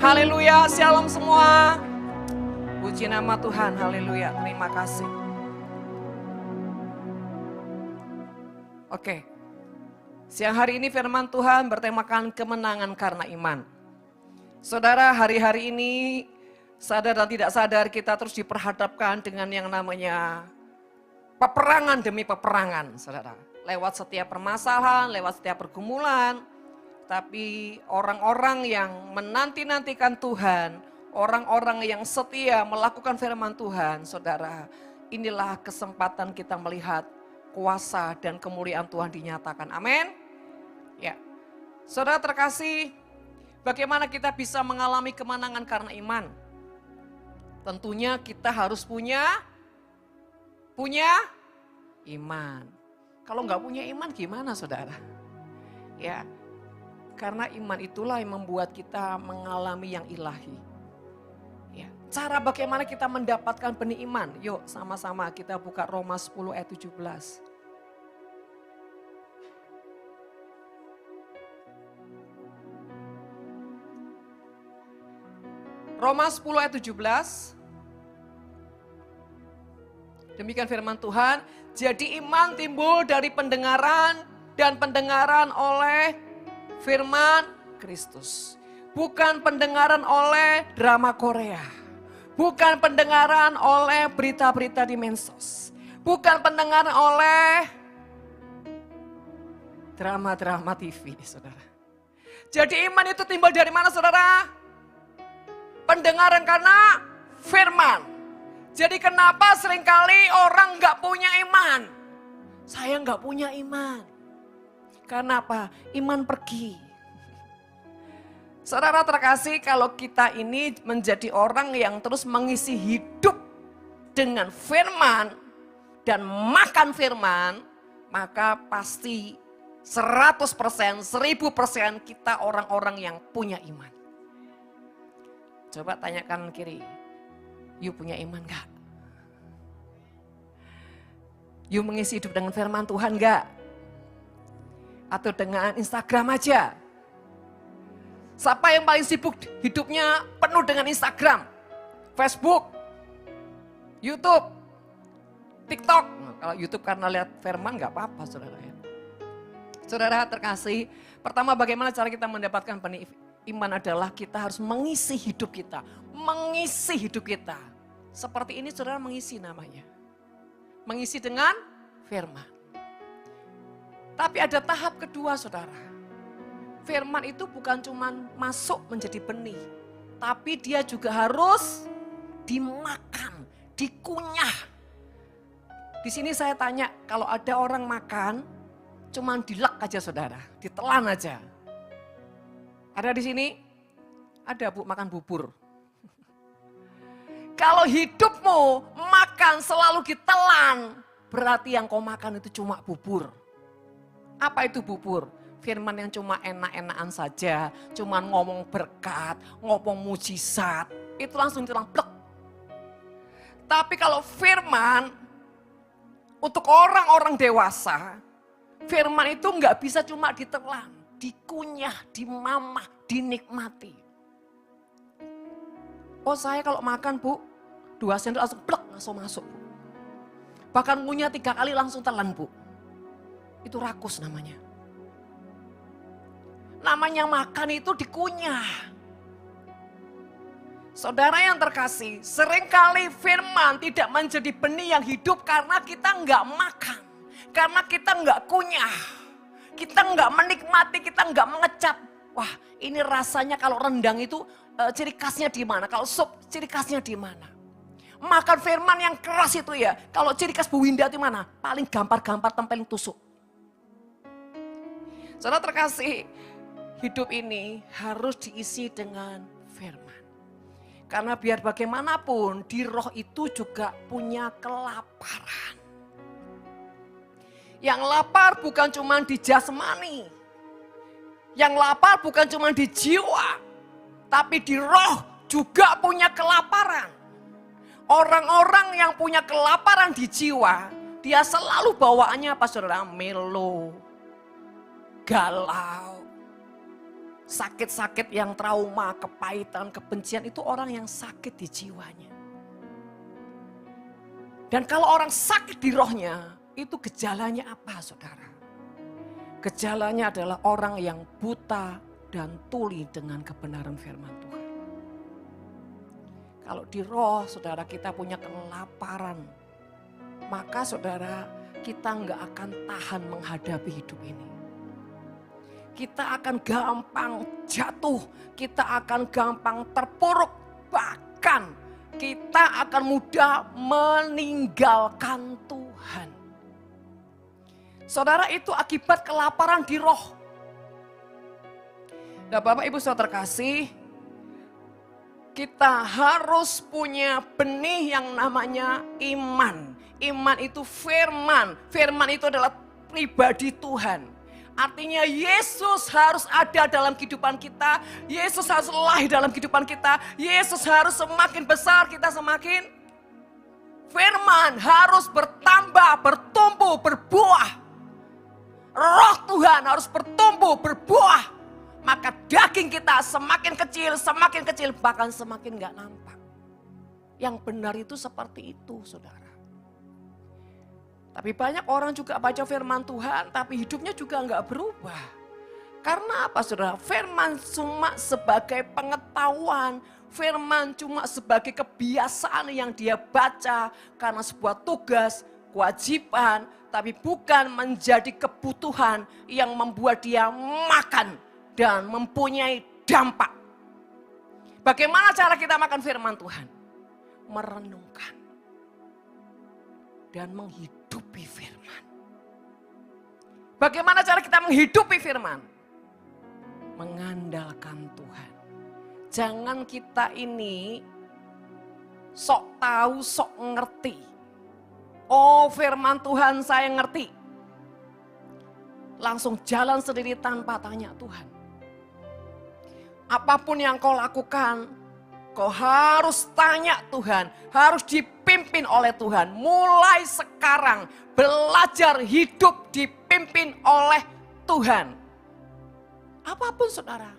Haleluya, shalom semua. Puji nama Tuhan, haleluya, terima kasih. Oke, siang hari ini firman Tuhan bertemakan kemenangan karena iman. Saudara, hari-hari ini sadar dan tidak sadar kita terus diperhadapkan dengan yang namanya peperangan demi peperangan, saudara. Lewat setiap permasalahan, lewat setiap pergumulan. Tapi orang-orang yang menanti-nantikan Tuhan, orang-orang yang setia melakukan firman Tuhan, saudara, inilah kesempatan kita melihat kuasa dan kemuliaan Tuhan dinyatakan. Amin. Ya, saudara terkasih, bagaimana kita bisa mengalami kemenangan karena iman? Tentunya kita harus punya iman. Kalau nggak punya iman gimana, saudara? Ya. Karena iman itulah yang membuat kita mengalami yang ilahi. Ya, cara bagaimana kita mendapatkan benih iman? Yuk sama-sama kita buka Roma 10 ayat 17. Roma 10 ayat 17. Demikian firman Tuhan. Jadi iman timbul dari pendengaran dan pendengaran oleh firman Kristus. Bukan pendengaran oleh drama Korea. Bukan pendengaran oleh berita-berita di medsos. Bukan pendengaran oleh drama-drama TV, saudara. Jadi iman itu timbul dari mana, saudara? Pendengaran karena firman. Jadi kenapa seringkali orang gak punya iman? Saya gak punya iman. Karena apa? Iman pergi. Saudara terkasih, kalau kita ini menjadi orang yang terus mengisi hidup dengan firman dan makan firman, maka pasti 100%, 1000% kita orang-orang yang punya iman. Coba tanyakan kiri, you punya iman gak? You mengisi hidup dengan firman Tuhan gak? Atau dengan Instagram aja? Siapa yang paling sibuk hidupnya penuh dengan Instagram, Facebook, YouTube, TikTok? Nah, kalau YouTube karena lihat firman gak apa-apa, saudara. Saudara terkasih, pertama bagaimana cara kita mendapatkan benih iman adalah kita harus mengisi hidup kita. Mengisi hidup kita. Seperti ini saudara mengisi namanya. Mengisi dengan firman. Tapi ada tahap kedua, saudara. Firman itu bukan cuma masuk menjadi benih. Tapi dia juga harus dimakan, dikunyah. Di sini saya tanya, kalau ada orang makan, cuma dilek aja, saudara. Ditelan aja. Ada di sini? Ada, Bu, makan bubur. Kalau hidupmu makan selalu ditelan, berarti yang kau makan itu cuma bubur. Apa itu bubur? Firman yang cuma enak-enakan saja, cuma ngomong berkat, ngomong mujizat, itu langsung ditelan plek. Tapi kalau firman untuk orang-orang dewasa, firman itu nggak bisa cuma ditelan, dikunyah, dimamah, dinikmati. Oh saya kalau makan, Bu, 2 sendok langsung plek, langsung masuk, Bu. Bahkan ngunyah 3 kali langsung telan, Bu. Itu rakus namanya. Namanya makan itu dikunyah. Saudara yang terkasih, seringkali firman tidak menjadi benih yang hidup karena kita nggak makan. Karena kita nggak kunyah. Kita nggak menikmati, kita nggak mengecap. Wah, ini rasanya kalau rendang itu ciri khasnya di mana? Kalau sup ciri khasnya di mana? Makan firman yang keras itu ya, kalau ciri khas Bu Winda di mana? Paling gampar-gampar tempelin tusuk. Saudara terkasih, hidup ini harus diisi dengan firman. Karena biar bagaimanapun di roh itu juga punya kelaparan. Yang lapar bukan cuma di jasmani. Yang lapar bukan cuma di jiwa. Tapi di roh juga punya kelaparan. Orang-orang yang punya kelaparan di jiwa, dia selalu bawaannya apa, saudara? Melo, galau, sakit-sakit yang trauma, kepahitan, kebencian itu orang yang sakit di jiwanya. Dan kalau orang sakit di rohnya, itu gejalanya apa saudara? Gejalanya adalah orang yang buta dan tuli dengan kebenaran firman Tuhan. Kalau di roh saudara kita punya kelaparan, maka saudara kita nggak akan tahan menghadapi hidup ini. Kita akan gampang jatuh, kita akan gampang terpuruk, bahkan kita akan mudah meninggalkan Tuhan. Saudara, itu akibat kelaparan di roh. Nah, Bapak Ibu Saudara terkasih, kita harus punya benih yang namanya iman. Iman itu firman, firman itu adalah pribadi Tuhan. Artinya Yesus harus ada dalam kehidupan kita. Yesus harus lahir dalam kehidupan kita. Yesus harus semakin besar, kita semakin. Firman harus bertambah, bertumbuh, berbuah. Roh Tuhan harus bertumbuh, berbuah. Maka daging kita semakin kecil, bahkan semakin gak nampak. Yang benar itu seperti itu, saudara. Tapi banyak orang juga baca firman Tuhan, tapi hidupnya juga nggak berubah. Karena apa saudara? Firman cuma sebagai pengetahuan, firman cuma sebagai kebiasaan yang dia baca karena sebuah tugas, kewajiban, tapi bukan menjadi kebutuhan yang membuat dia makan dan mempunyai dampak. Bagaimana cara kita makan firman Tuhan? Merenungkan dan menghidupi firman. Bagaimana cara kita menghidupi firman? Mengandalkan Tuhan. Jangan kita ini sok tahu, sok ngerti. Oh, firman Tuhan saya ngerti. Langsung jalan sendiri tanpa tanya Tuhan. Apapun yang kau lakukan, kau harus tanya Tuhan, harus dipimpin oleh Tuhan. Mulai sekarang belajar hidup dipimpin oleh Tuhan. Apapun saudara,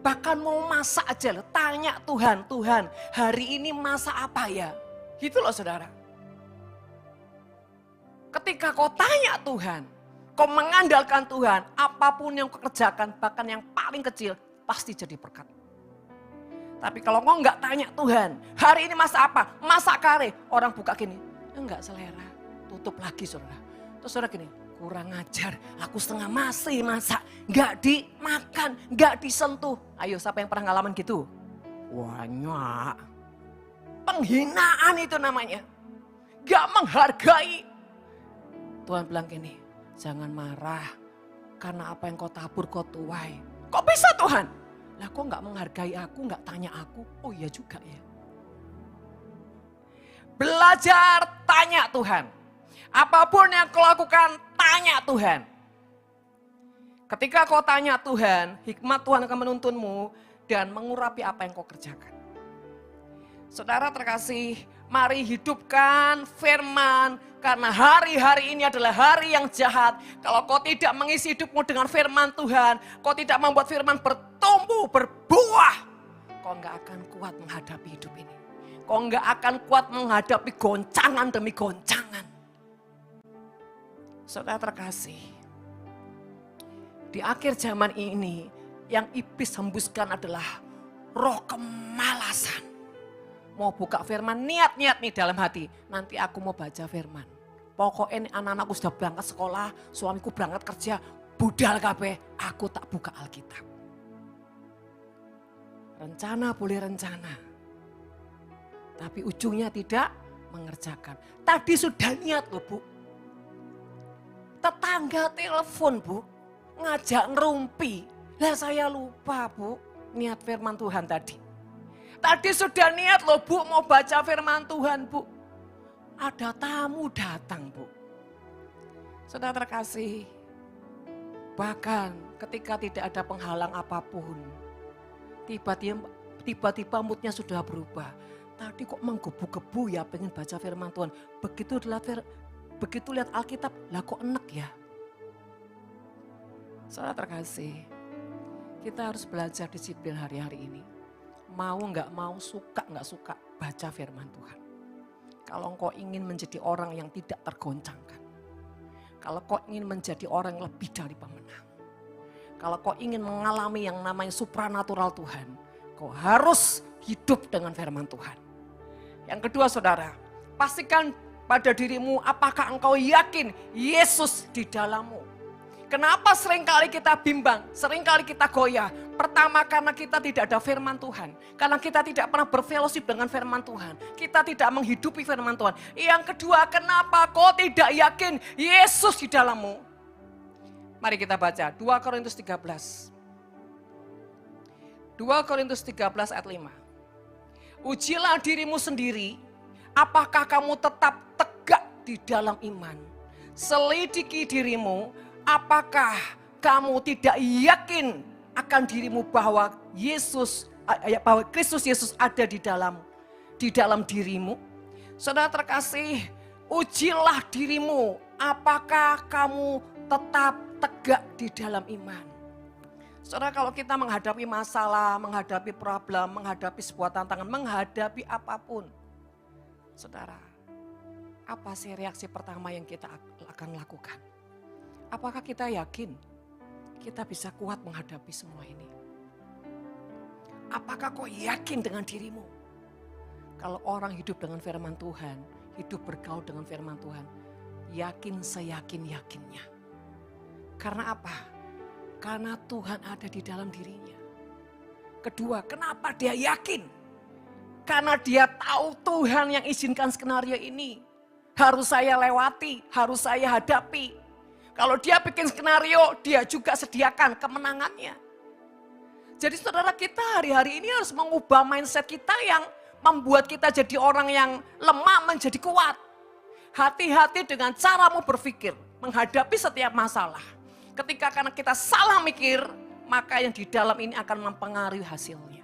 bahkan mau masak aja loh, tanya Tuhan, Tuhan hari ini masak apa ya? Gitu loh saudara. Ketika kau tanya Tuhan, kau mengandalkan Tuhan, apapun yang kau kerjakan, bahkan yang paling kecil, pasti jadi berkat. Tapi kalau kau nggak tanya Tuhan, hari ini masak apa? Masak kare. Orang buka gini, enggak selera. Tutup lagi saudara. Terus saudara gini, kurang ajar. Aku setengah masih masak. Nggak dimakan, nggak disentuh. Ayo siapa yang pernah ngalaman gitu? Banyak. Penghinaan itu namanya. Nggak menghargai. Tuhan bilang gini, jangan marah. Karena apa yang kau tabur kau tuai. Kok bisa Tuhan? Lah kok gak menghargai aku, gak tanya aku? Oh iya juga ya. Belajar tanya Tuhan. Apapun yang kau lakukan, tanya Tuhan. Ketika kau tanya Tuhan, hikmat Tuhan akan menuntunmu dan mengurapi apa yang kau kerjakan. Saudara terkasih, mari hidupkan firman. Karena hari-hari ini adalah hari yang jahat. Kalau kau tidak mengisi hidupmu dengan firman Tuhan, kau tidak membuat firman bertumbuh, berbuah, kau nggak akan kuat menghadapi hidup ini. Kau nggak akan kuat menghadapi goncangan demi goncangan. Saudara terkasih, di akhir zaman ini yang iblis hembuskan adalah roh kemalasan. Mau buka firman, niat-niat nih dalam hati. Nanti aku mau baca firman. Pokoknya anak-anakku sudah berangkat sekolah, suamiku berangkat kerja. Budal kabeh, aku tak buka Alkitab. Rencana boleh rencana. Tapi ujungnya tidak mengerjakan. Tadi sudah niat loh Bu. Tetangga telepon Bu, ngajak ngerumpi. Lah saya lupa Bu, niat firman Tuhan tadi. Tadi sudah niat loh Bu mau baca firman Tuhan Bu. Ada tamu datang Bu. Saudara terkasih, bahkan ketika tidak ada penghalang apapun, tiba-tiba moodnya sudah berubah. Tadi kok menggebu-gebu ya pengen baca firman Tuhan. Begitu lihat Alkitab, lah kok enek ya. Saudara terkasih, Kita harus belajar disiplin hari-hari ini. Mau nggak mau, suka nggak suka, baca firman Tuhan. Kalau engkau ingin menjadi orang yang tidak tergoncangkan. Kalau kau ingin menjadi orang yang lebih dari pemenang. Kalau kau ingin mengalami yang namanya supranatural Tuhan, kau harus hidup dengan firman Tuhan. Yang kedua saudara, pastikan pada dirimu apakah engkau yakin Yesus di dalammu. Kenapa seringkali kita bimbang, seringkali kita goyah? Pertama karena kita tidak ada firman Tuhan. Karena kita tidak pernah berfellowship dengan firman Tuhan. Kita tidak menghidupi firman Tuhan. Yang kedua, kenapa kau tidak yakin Yesus di dalammu? Mari kita baca 2 Korintus 13. 2 Korintus 13 ayat 5. Ujilah dirimu sendiri, apakah kamu tetap tegak di dalam iman. Selidiki dirimu, apakah kamu tidak yakin akan dirimu bahwa Kristus Yesus ada di dalam dirimu? Saudara terkasih, ujilah dirimu, apakah kamu tetap tegak di dalam iman. Saudara, kalau kita menghadapi masalah, menghadapi problem, menghadapi sebuah tantangan, menghadapi apapun, saudara, apa sih reaksi pertama yang kita akan lakukan? Apakah kita yakin kita bisa kuat menghadapi semua ini? Apakah kau yakin dengan dirimu? Kalau orang hidup dengan firman Tuhan, hidup bergaul dengan firman Tuhan, yakin seyakin-yakinnya. Karena apa? Karena Tuhan ada di dalam dirinya. Kedua, kenapa dia yakin? Karena dia tahu Tuhan yang izinkan skenario ini. Harus saya lewati, harus saya hadapi. Kalau dia bikin skenario, dia juga sediakan kemenangannya. Jadi saudara, kita hari-hari ini harus mengubah mindset kita yang membuat kita jadi orang yang lemah menjadi kuat. Hati-hati dengan caramu berpikir, menghadapi setiap masalah. Ketika karena kita salah mikir, maka yang di dalam ini akan mempengaruhi hasilnya.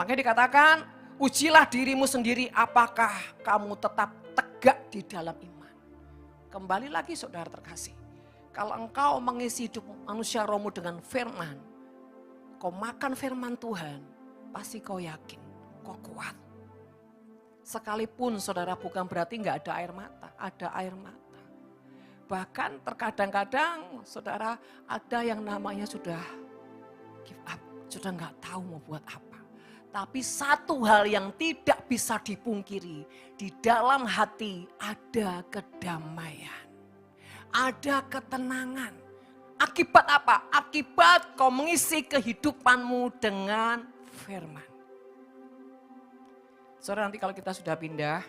Makanya dikatakan, ujilah dirimu sendiri apakah kamu tetap tegak di dalam iman. Kembali lagi saudara terkasih, kalau engkau mengisi hidup manusia rohmu dengan firman, kau makan firman Tuhan, pasti kau yakin, kau kuat. Sekalipun saudara bukan berarti nggak ada air mata, ada air mata. Bahkan terkadang-kadang saudara ada yang namanya sudah give up, sudah nggak tahu mau buat apa. Tapi satu hal yang tidak bisa dipungkiri, di dalam hati ada kedamaian, ada ketenangan. Akibat apa? Akibat kau mengisi kehidupanmu dengan firman. Saudara, nanti kalau kita sudah pindah,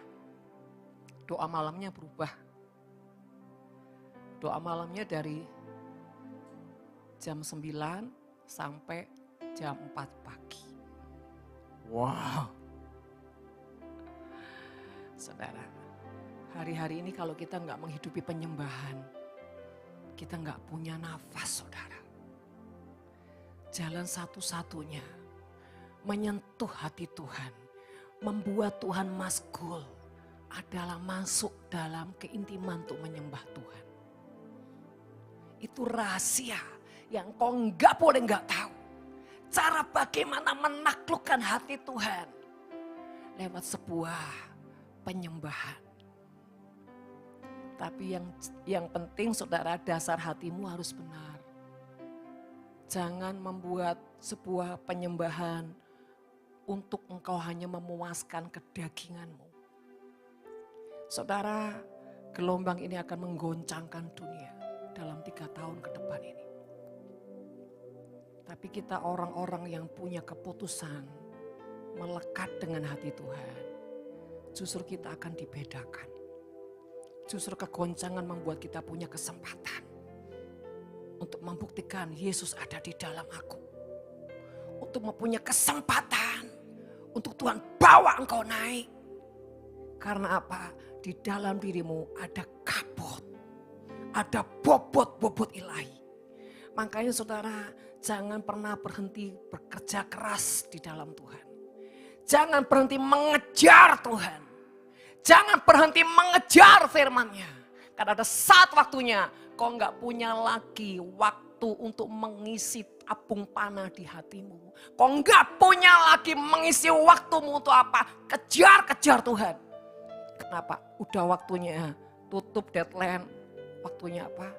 doa malamnya berubah. Doa malamnya dari jam 9 sampai jam 4 pagi. Wow. Saudara, hari-hari ini kalau kita nggak menghidupi penyembahan, kita nggak punya nafas saudara. Jalan satu-satunya menyentuh hati Tuhan, membuat Tuhan masgul adalah masuk dalam keintiman untuk menyembah Tuhan. Itu rahasia yang kau nggak boleh nggak tahu. Cara bagaimana menaklukkan hati Tuhan lewat sebuah penyembahan. Tapi yang penting saudara, dasar hatimu harus benar. Jangan membuat sebuah penyembahan untuk engkau hanya memuaskan kedaginganmu. Saudara, gelombang ini akan menggoncangkan dunia dalam 3 tahun ke depan ini. Tapi kita orang-orang yang punya keputusan melekat dengan hati Tuhan, justru kita akan dibedakan. Justru kegoncangan membuat kita punya kesempatan untuk membuktikan Yesus ada di dalam aku. Untuk mempunyai kesempatan untuk Tuhan bawa engkau naik. Karena apa? Di dalam dirimu ada kabut, ada bobot-bobot ilahi. Makanya saudara, jangan pernah berhenti bekerja keras di dalam Tuhan. Jangan berhenti mengejar Tuhan. Jangan berhenti mengejar firman-Nya. Karena ada saat waktunya kau nggak punya lagi waktu untuk mengisi abung panah di hatimu. Kau enggak punya lagi mengisi waktumu untuk apa? Kejar-kejar Tuhan. Kenapa? Udah waktunya tutup deadline. Waktunya apa?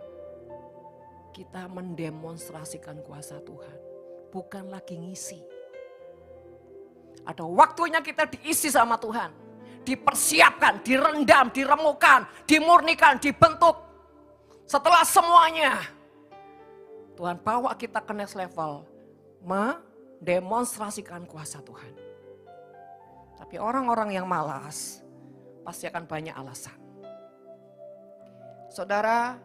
Kita mendemonstrasikan kuasa Tuhan. Bukan lagi ngisi. Ada waktunya kita diisi sama Tuhan. Dipersiapkan, direndam, diremukan, dimurnikan, dibentuk. Setelah semuanya, Tuhan bawa kita ke next level. Mendemonstrasikan kuasa Tuhan. Tapi orang-orang yang malas, pasti akan banyak alasan. Saudara,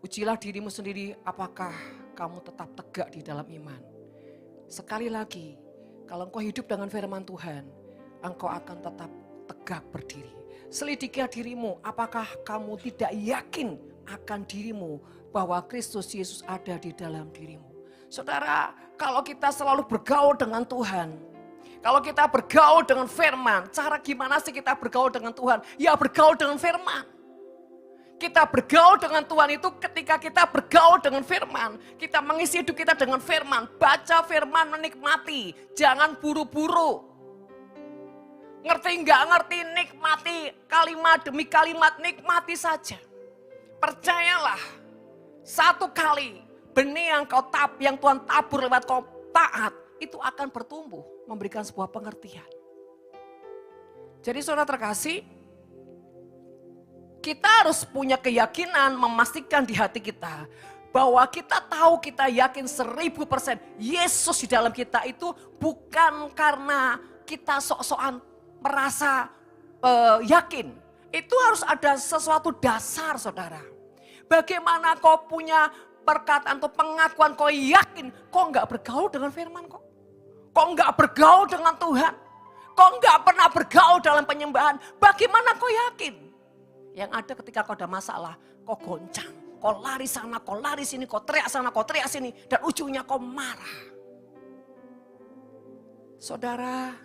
ujilah dirimu sendiri apakah kamu tetap tegak di dalam iman. Sekali lagi, kalau engkau hidup dengan firman Tuhan, engkau akan tetap tegak berdiri. Selidikilah dirimu, apakah kamu tidak yakin akan dirimu bahwa Kristus Yesus ada di dalam dirimu. Saudara, kalau kita selalu bergaul dengan Tuhan, kalau kita bergaul dengan firman, cara gimana sih kita bergaul dengan Tuhan? Ya bergaul dengan firman. Kita bergaul dengan Tuhan itu ketika kita bergaul dengan firman. Kita mengisi hidup kita dengan firman. Baca firman, menikmati. Jangan buru-buru. Ngerti nggak ngerti, nikmati. Kalimat demi kalimat, nikmati saja. Percayalah. Satu kali benih yang Tuhan tabur lewat kau taat. Itu akan bertumbuh. Memberikan sebuah pengertian. Jadi saudara terkasih, kita harus punya keyakinan, memastikan di hati kita bahwa kita tahu, kita yakin 1000% Yesus di dalam kita itu bukan karena kita sok-sokan merasa yakin. Itu harus ada sesuatu dasar, saudara. Bagaimana kau punya perkataan atau pengakuan kau yakin, kau enggak bergaul dengan firman kok. Kau enggak bergaul dengan Tuhan. Kau enggak pernah bergaul dalam penyembahan. Bagaimana kau yakin? Yang ada ketika kau ada masalah, kau goncang, kau lari sana, kau lari sini, kau teriak sana, kau teriak sini, dan ujungnya kau marah. Saudara,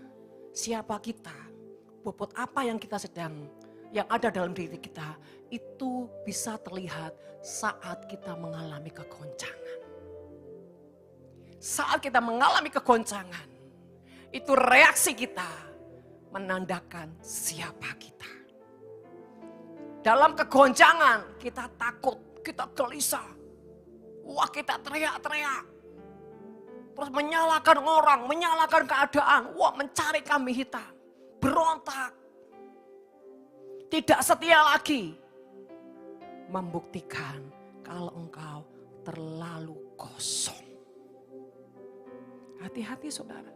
siapa kita? Bobot apa yang kita yang ada dalam diri kita, itu bisa terlihat saat kita mengalami kegoncangan. Saat kita mengalami kegoncangan, itu reaksi kita menandakan siapa kita. Dalam kegoncangan kita takut, kita gelisah. Wah, kita teriak-teriak. Terus menyalahkan orang, menyalahkan keadaan. Wah, mencari kambing hitam. Berontak. Tidak setia lagi. Membuktikan kalau engkau terlalu kosong. Hati-hati saudara.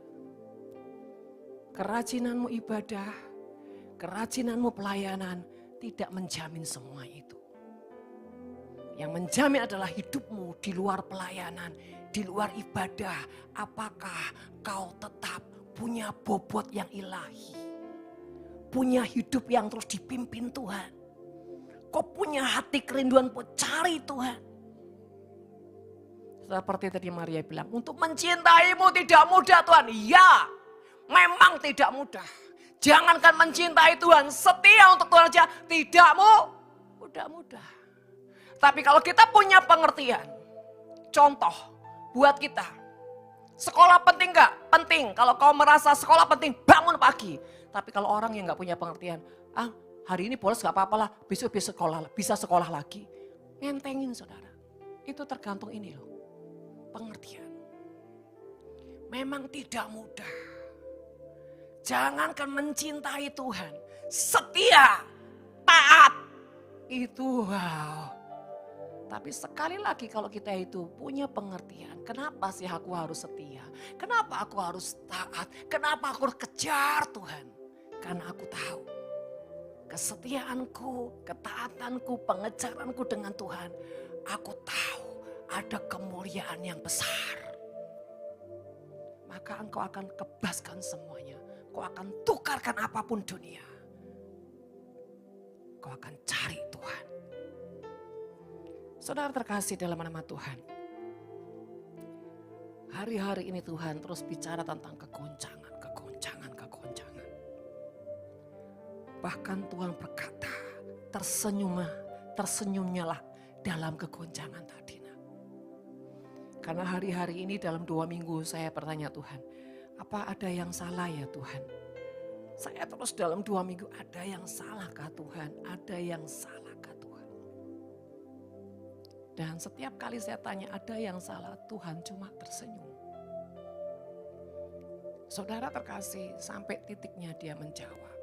Kerajinanmu ibadah, kerajinanmu pelayanan, tidak menjamin semua itu. Yang menjamin adalah hidupmu di luar pelayanan, di luar ibadah. Apakah kau tetap punya bobot yang ilahi? Punya hidup yang terus dipimpin Tuhan? Kau punya hati kerinduan buat cari Tuhan? Seperti tadi Maria bilang, untuk mencintaimu tidak mudah Tuhan. Ya, memang tidak mudah. Jangankan mencintai Tuhan, setia untuk Tuhan aja tidak mudah. Tapi kalau kita punya pengertian, contoh buat kita. Sekolah penting gak? Penting. Kalau kau merasa sekolah penting, bangun pagi. Tapi kalau orang yang gak punya pengertian, hari ini bolos gak apa-apa lah, besok bisa sekolah lagi. Ngentengin saudara. Itu tergantung ini loh, pengertian. Memang tidak mudah. Jangankan mencintai Tuhan, setia, taat, itu wow. Tapi sekali lagi kalau kita itu punya pengertian, kenapa sih aku harus setia? Kenapa aku harus taat? Kenapa aku harus kejar Tuhan? Karena aku tahu kesetiaanku, ketaatanku, pengejaranku dengan Tuhan, aku tahu ada kemuliaan yang besar. Maka engkau akan kebaskan semuanya. Kau akan tukarkan apapun dunia. Kau akan cari Tuhan. Saudara terkasih dalam nama Tuhan. Hari-hari ini Tuhan terus bicara tentang kegoncangan. Bahkan Tuhan berkata, tersenyumnyalah dalam kegoncangan tadi. Karena hari-hari ini dalam 2 minggu saya bertanya Tuhan, apa ada yang salah ya Tuhan? Saya terus dalam 2 minggu, ada yang salahkah Tuhan? Ada yang salahkah Tuhan? Dan setiap kali saya tanya ada yang salah, Tuhan cuma tersenyum. Saudara terkasih, sampai titiknya dia menjawab,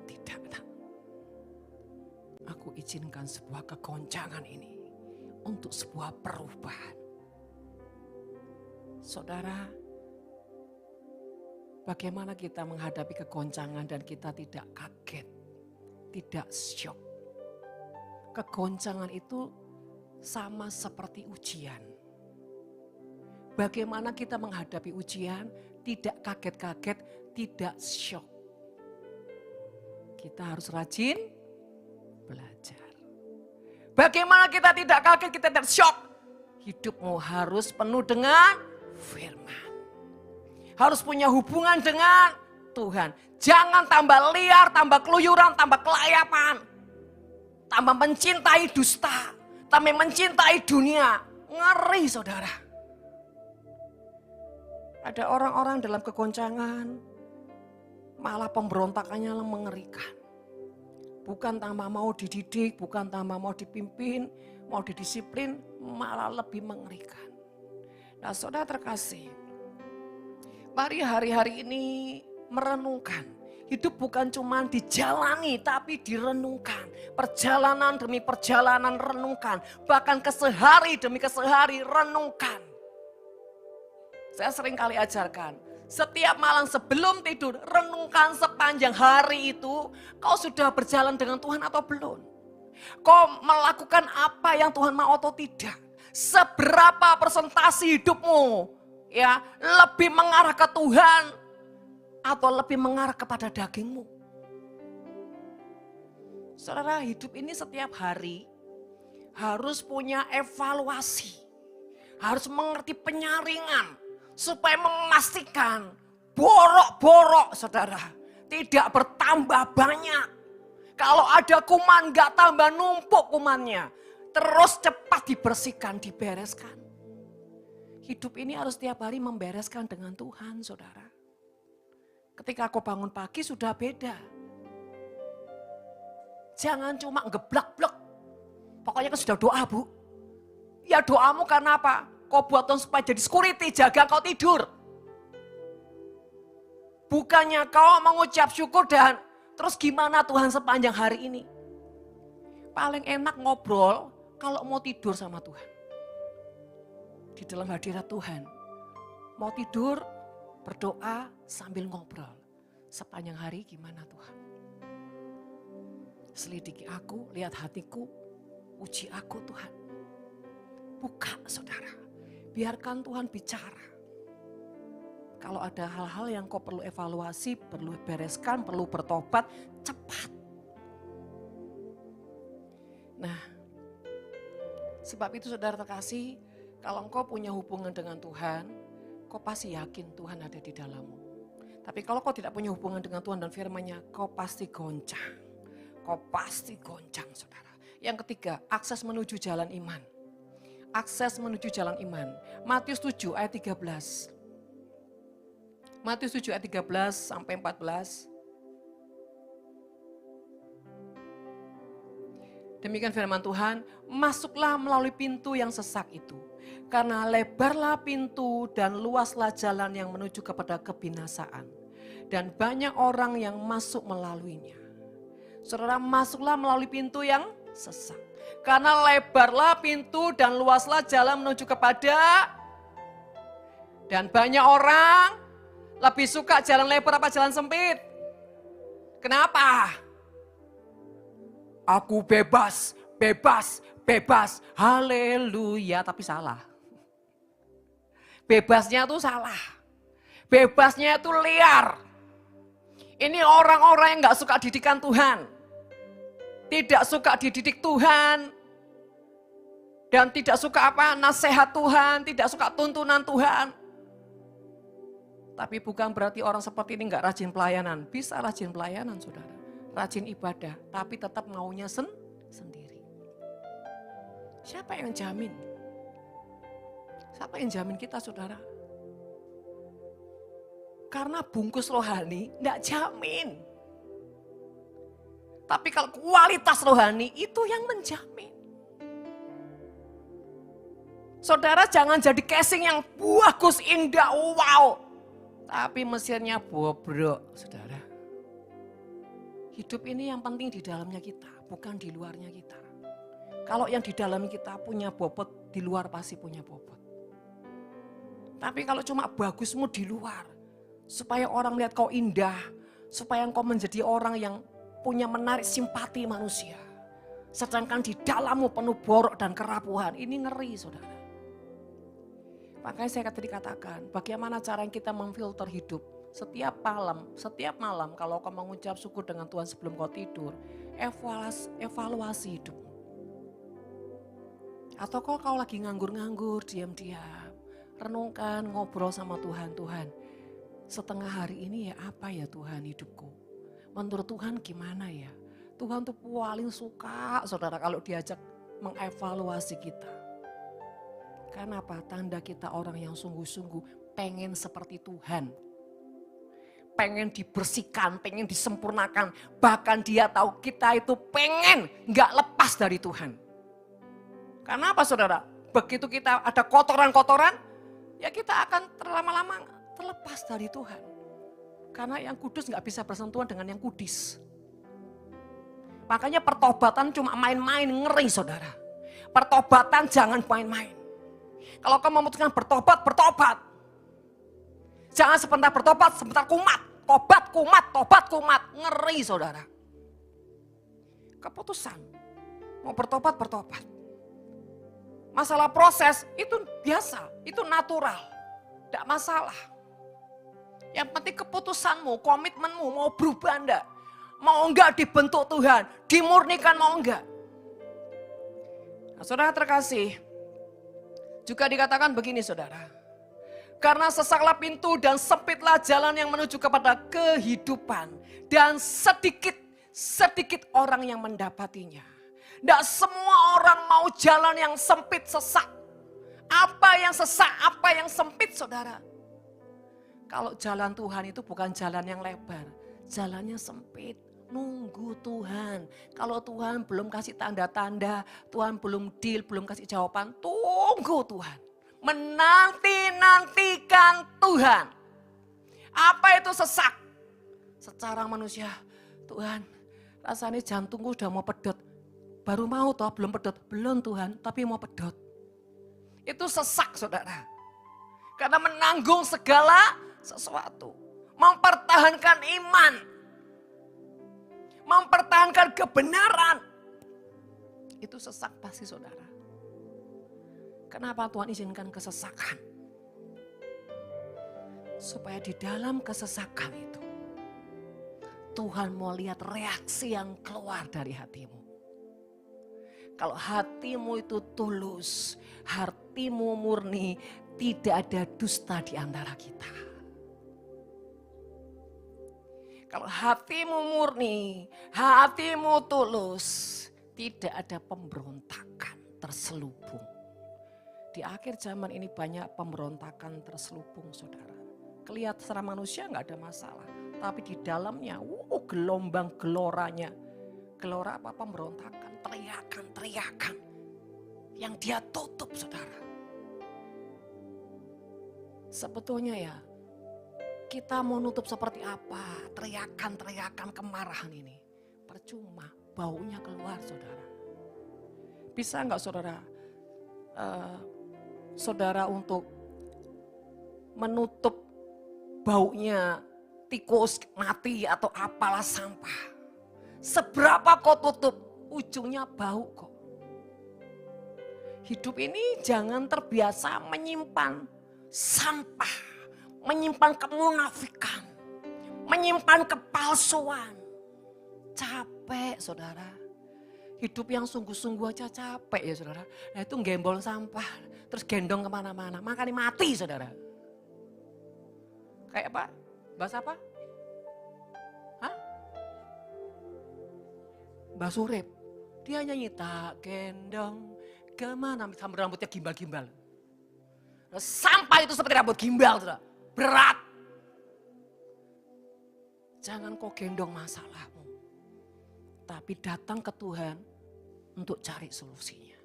tidak, nak. Aku izinkan sebuah kegoncangan ini untuk sebuah perubahan. Saudara, bagaimana kita menghadapi kegoncangan dan kita tidak kaget, tidak syok. Kegoncangan itu sama seperti ujian. Bagaimana kita menghadapi ujian, tidak kaget-kaget, tidak syok. Kita harus rajin belajar. Bagaimana kita tidak kaget, kita tidak syok. Hidupmu harus penuh dengan firman. Harus punya hubungan dengan Tuhan. Jangan tambah liar, tambah keluyuran, tambah kelayapan. Tambah mencintai dusta, tambah mencintai dunia. Ngeri saudara. Ada orang-orang dalam kegoncangan, malah pemberontakannya mengerikan. Bukan tambah mau dididik, bukan tambah mau dipimpin, mau didisiplin, malah lebih mengerikan. Nah saudara terkasih, mari hari-hari ini merenungkan. Hidup bukan cuma dijalani, tapi direnungkan. Perjalanan demi perjalanan renungkan. Bahkan kesehari demi kesehari renungkan. Saya sering kali ajarkan, setiap malam sebelum tidur, renungkan sepanjang hari itu, kau sudah berjalan dengan Tuhan atau belum? Kau melakukan apa yang Tuhan mau atau tidak? Seberapa persentase hidupmu ya lebih mengarah ke Tuhan atau lebih mengarah kepada dagingmu? Saudara, hidup ini setiap hari harus punya evaluasi, harus mengerti penyaringan. Supaya memastikan borok-borok saudara tidak bertambah banyak. Kalau ada kuman gak tambah numpuk kumannya. Terus cepat dibersihkan, dibereskan. Hidup ini harus setiap hari membereskan dengan Tuhan saudara. Ketika kau bangun pagi sudah beda. Jangan cuma ngeblak-blak. Pokoknya kan sudah doa bu. Ya doamu karena apa? Kau buat Tuhan supaya jadi security, jaga kau tidur. Bukannya kau mengucap syukur dan terus gimana Tuhan sepanjang hari ini. Paling enak ngobrol kalau mau tidur sama Tuhan. Di dalam hadirat Tuhan. Mau tidur, berdoa sambil ngobrol. Sepanjang hari gimana Tuhan. Selidiki aku, lihat hatiku, uji aku Tuhan. Buka saudara. Biarkan Tuhan bicara. Kalau ada hal-hal yang kau perlu evaluasi, perlu bereskan, perlu bertobat, cepat. Nah, sebab itu saudara terkasih, kalau engkau punya hubungan dengan Tuhan, kau pasti yakin Tuhan ada di dalammu. Tapi kalau kau tidak punya hubungan dengan Tuhan dan firman-Nya, kau pasti goncang. Kau pasti goncang saudara. Yang ketiga, akses menuju jalan iman. Akses menuju jalan iman. Matius 7 ayat 13. Matius 7 ayat 13 sampai 14. Demikian firman Tuhan, masuklah melalui pintu yang sesak itu. Karena lebarlah pintu dan luaslah jalan yang menuju kepada kebinasaan. Dan banyak orang yang masuk melaluinya. Saudara, masuklah melalui pintu yang sesak. Karena lebarlah pintu dan luaslah jalan menuju kepada. Dan banyak orang lebih suka jalan lebar apa jalan sempit? Kenapa? Aku bebas, bebas, bebas. Haleluya, tapi salah. Bebasnya itu salah. Bebasnya itu liar. Ini orang-orang yang gak suka didikan Tuhan. Tidak suka dididik Tuhan. Dan tidak suka nasihat Tuhan. Tidak suka tuntunan Tuhan. Tapi bukan berarti orang seperti ini gak rajin pelayanan. Bisa rajin pelayanan saudara. Rajin ibadah. Tapi tetap maunya sendiri. Siapa yang jamin? Siapa yang jamin kita, saudara? Karena bungkus rohani tidak jamin. Tapi kalau kualitas rohani itu yang menjamin. Saudara jangan jadi casing yang bagus, indah, wow. Tapi mesinnya bobrok, saudara. Hidup ini yang penting di dalamnya kita, bukan di luarnya kita. Kalau yang di dalam kita punya bobot, di luar pasti punya bobot. Tapi kalau cuma bagusmu di luar, supaya orang lihat kau indah, supaya engkau menjadi orang yang punya menarik simpati manusia. Sedangkan di dalammu penuh borok dan kerapuhan, ini ngeri, saudara. Makanya saya tadi katakan, bagaimana cara kita memfilter hidup. Setiap malam kalau kau mengucap syukur dengan Tuhan sebelum kau tidur, evaluasi hidup. Atau kau lagi nganggur-nganggur, diam-diam, renungkan, ngobrol sama Tuhan. Tuhan, setengah hari ini ya apa ya Tuhan hidupku? Menurut Tuhan gimana ya? Tuhan tuh paling suka, saudara, kalau diajak mengevaluasi kita. Karena apa? Tanda kita orang yang sungguh-sungguh pengen seperti Tuhan. Pengen dibersihkan, pengen disempurnakan. Bahkan dia tahu kita itu pengen gak lepas dari Tuhan. Karena apa, saudara? Begitu kita ada kotoran-kotoran, ya kita akan lama-lama terlepas dari Tuhan. Karena yang kudus gak bisa bersentuhan dengan yang kudis. Makanya pertobatan cuma main-main, ngeri, saudara. Pertobatan jangan main-main. Kalau kau memutuskan bertobat, bertobat. Jangan sebentar bertobat, sebentar kumat. Tobat kumat. Ngeri, saudara. Keputusan. Mau bertobat, bertobat. Masalah proses itu biasa, itu natural. Tidak masalah. Yang penting keputusanmu, komitmenmu mau berubah enggak? Mau enggak dibentuk Tuhan, dimurnikan mau enggak? Nah, saudara terkasih, juga dikatakan begini, saudara. Karena sesaklah pintu dan sempitlah jalan yang menuju kepada kehidupan. Dan sedikit orang yang mendapatinya. Tidak semua orang mau jalan yang sempit, sesak. Apa yang sesak, apa yang sempit, saudara? Kalau jalan Tuhan itu bukan jalan yang lebar. Jalannya sempit. Nunggu Tuhan. Kalau Tuhan belum kasih tanda-tanda, Tuhan belum deal, belum kasih jawaban, tunggu Tuhan. Menanti-nantikan Tuhan. Apa itu sesak? Secara manusia, Tuhan rasanya jantungku udah mau pedot. Baru mau toh, belum pedot. Belum Tuhan, tapi mau pedot. Itu sesak, saudara. Karena menanggung segala sesuatu. Mempertahankan iman. Mempertahankan kebenaran. Itu sesak pasti, saudara. Kenapa Tuhan izinkan kesesakan? Supaya di dalam kesesakan itu, Tuhan mau lihat reaksi yang keluar dari hatimu. Kalau hatimu itu tulus, hatimu murni, tidak ada dusta di antara kita. Kalau hatimu murni, hatimu tulus, tidak ada pemberontakan terselubung. Di akhir zaman ini banyak pemberontakan terselubung, saudara. Kelihatan secara manusia nggak ada masalah, tapi di dalamnya, gelombang geloranya. Gelora apa? Pemberontakan, teriakan yang dia tutup, saudara. Sebetulnya ya, kita mau nutup seperti apa? Teriakan kemarahan ini. Percuma, baunya keluar, saudara. Bisa nggak, saudara? Saudara untuk menutup baunya tikus mati atau apalah sampah. Seberapa kau tutup, ujungnya bau kok. Hidup ini jangan terbiasa menyimpan sampah, menyimpan kemunafikan, menyimpan kepalsuan. Capek, saudara. Hidup yang sungguh-sungguh aja capek ya, saudara. Nah itu gembol sampah, terus gendong kemana-mana, makanya mati, saudara. Kayak apa? Bahasa apa? Hah? Mbah Surip. Dia nyanyi tak gendong kemana, sambil rambutnya gimbal-gimbal. Sampah itu seperti rambut gimbal, saudara. Berat. Jangan kau gendong masalahmu. Tapi datang ke Tuhan untuk cari solusinya.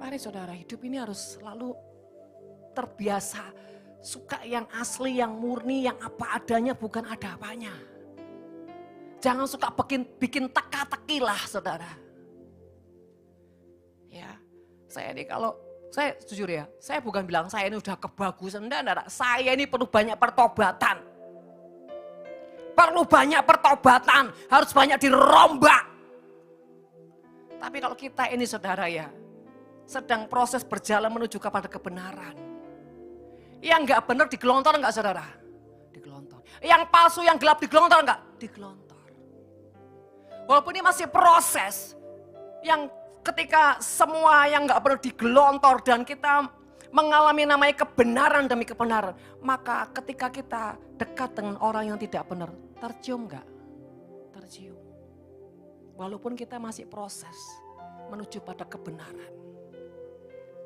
Mari saudara, hidup ini harus selalu terbiasa. Suka yang asli, yang murni, yang apa adanya, bukan ada apanya. Jangan suka bikin teka-teki lah saudara. Ya, saya ini saya jujur ya, saya bukan bilang saya ini udah kebagusan. Enggak. Saya ini perlu banyak pertobatan. Perlu banyak pertobatan, harus banyak dirombak. Tapi kalau kita ini saudara ya, sedang proses berjalan menuju kepada kebenaran. Yang enggak benar digelontor enggak saudara? Digelontor. Yang palsu, yang gelap digelontor enggak? Digelontor. Walaupun ini masih proses, yang ketika semua yang enggak benar digelontor dan kita mengalami namanya kebenaran demi kebenaran, maka ketika kita dekat dengan orang yang tidak benar, tercium enggak? Tercium. Walaupun kita masih proses menuju pada kebenaran.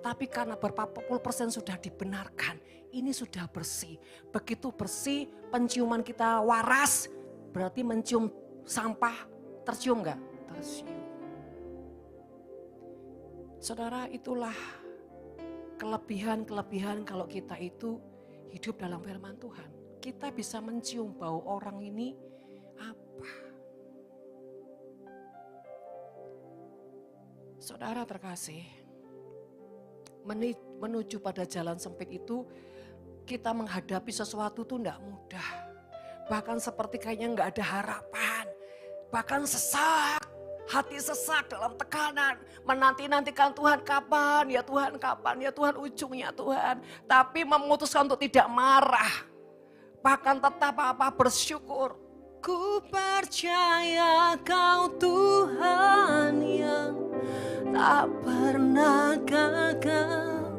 Tapi karena berapa puluh persen sudah dibenarkan, ini sudah bersih. Begitu bersih, penciuman kita waras, berarti mencium sampah, tercium enggak? Tercium. Saudara, itulah kelebihan kalau kita itu hidup dalam firman Tuhan. Kita bisa mencium bau orang ini apa. Saudara terkasih, menuju pada jalan sempit itu kita menghadapi sesuatu itu tidak mudah. Bahkan seperti kayaknya nggak ada harapan. Bahkan sesak. Hati sesak dalam tekanan, menanti-nantikan Tuhan kapan ya Tuhan ujungnya Tuhan. Tapi memutuskan untuk tidak marah, bahkan tetap bersyukur. Ku percaya Kau Tuhan yang tak pernah gagal,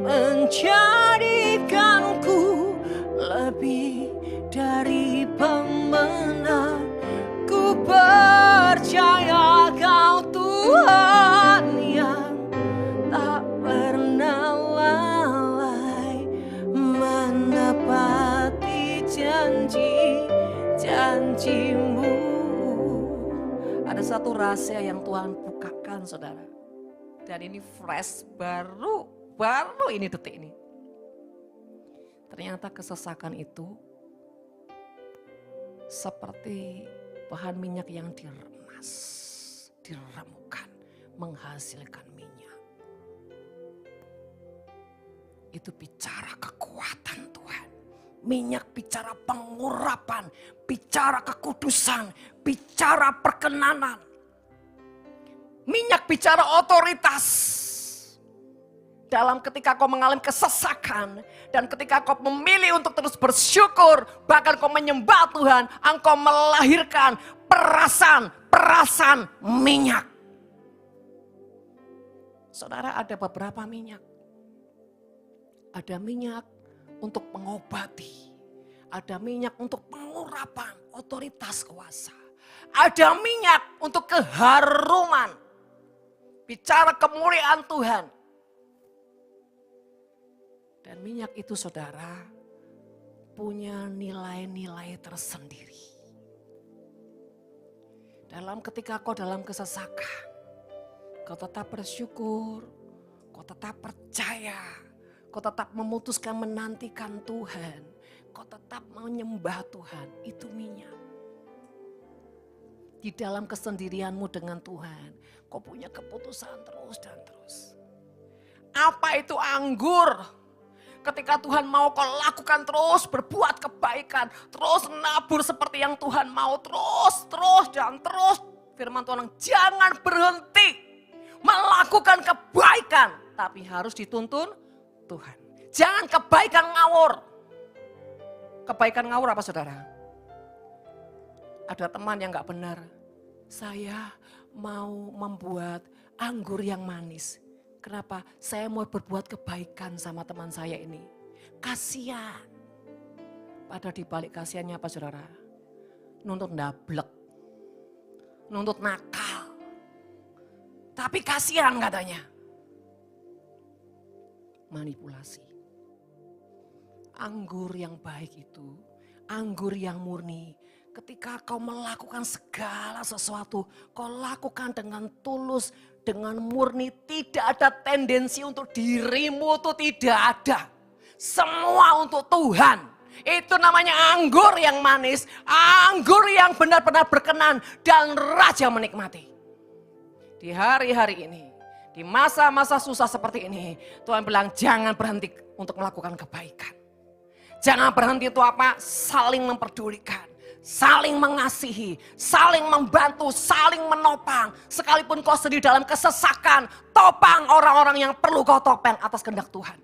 menjadikanku lebih dari pemenang. Ku percaya Kau Tuhan yang tak pernah lalai menepati janji-janjimu. Ada satu rahasia yang Tuhan bukakan saudara. Dan ini fresh, baru ini detik ini. Ternyata kesesakan itu seperti bahan minyak yang diremas, diremukan, menghasilkan minyak. Itu bicara kekuatan Tuhan. Minyak bicara pengurapan, bicara kekudusan, bicara perkenanan. Minyak bicara otoritas. Dalam ketika kau mengalami kesesakan dan ketika kau memilih untuk terus bersyukur, bahkan kau menyembah Tuhan, engkau melahirkan perasan minyak. Saudara, ada beberapa minyak. Ada minyak untuk mengobati, ada minyak untuk pengurapan, otoritas kuasa. Ada minyak untuk keharuman, bicara kemuliaan Tuhan. Dan minyak itu saudara punya nilai-nilai tersendiri. Ketika kau dalam kesesakan, kau tetap bersyukur, kau tetap percaya, kau tetap memutuskan menantikan Tuhan, kau tetap menyembah Tuhan, itu minyak. Di dalam kesendirianmu dengan Tuhan, kau punya keputusan terus dan terus. Apa itu anggur? Ketika Tuhan mau kau lakukan terus, berbuat kebaikan, terus nabur seperti yang Tuhan mau, terus dan terus. Firman Tuhan, jangan berhenti melakukan kebaikan, tapi harus dituntun Tuhan. Jangan kebaikan ngawur. Kebaikan ngawur apa saudara? Ada teman yang gak benar, saya mau membuat anggur yang manis. Kenapa? Saya mau berbuat kebaikan sama teman saya ini. Kasihan. Padahal di balik kasihannya apa saudara? Nuntut ndablek. Nuntut nakal. Tapi kasihan katanya. manipulasi. Anggur yang baik itu, anggur yang murni. Ketika kau melakukan segala sesuatu, kau lakukan dengan tulus, dengan murni. Tidak ada tendensi untuk dirimu, itu tidak ada. Semua untuk Tuhan. Itu namanya anggur yang manis, anggur yang benar-benar berkenan dan Raja menikmati. Di hari-hari ini, di masa-masa susah seperti ini, Tuhan bilang jangan berhenti untuk melakukan kebaikan. Jangan berhenti itu apa? Saling memperdulikan, saling mengasihi, saling membantu, saling menopang. Sekalipun kau sedih dalam kesesakan, topang orang-orang yang perlu kau topang atas kehendak Tuhan.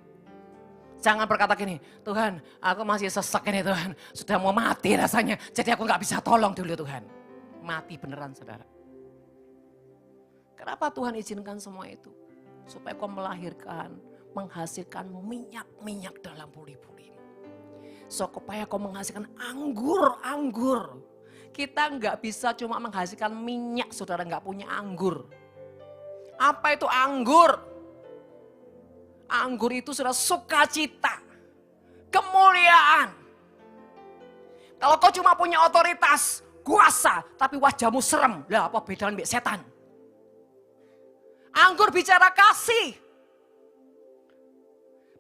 Jangan berkata gini, Tuhan aku masih sesak ini Tuhan, sudah mau mati rasanya, jadi aku gak bisa tolong dulu Tuhan. Mati beneran saudara. Kenapa Tuhan izinkan semua itu? Supaya kau melahirkan, menghasilkan minyak-minyak dalam buli-buli. Supaya kau menghasilkan anggur-anggur. Kita nggak bisa cuma menghasilkan minyak, saudara nggak punya anggur. Apa itu anggur? Anggur itu sudah sukacita, kemuliaan. Kalau kau cuma punya otoritas, kuasa, tapi wajahmu serem, lah apa bedanya dengan setan? Anggur bicara kasih.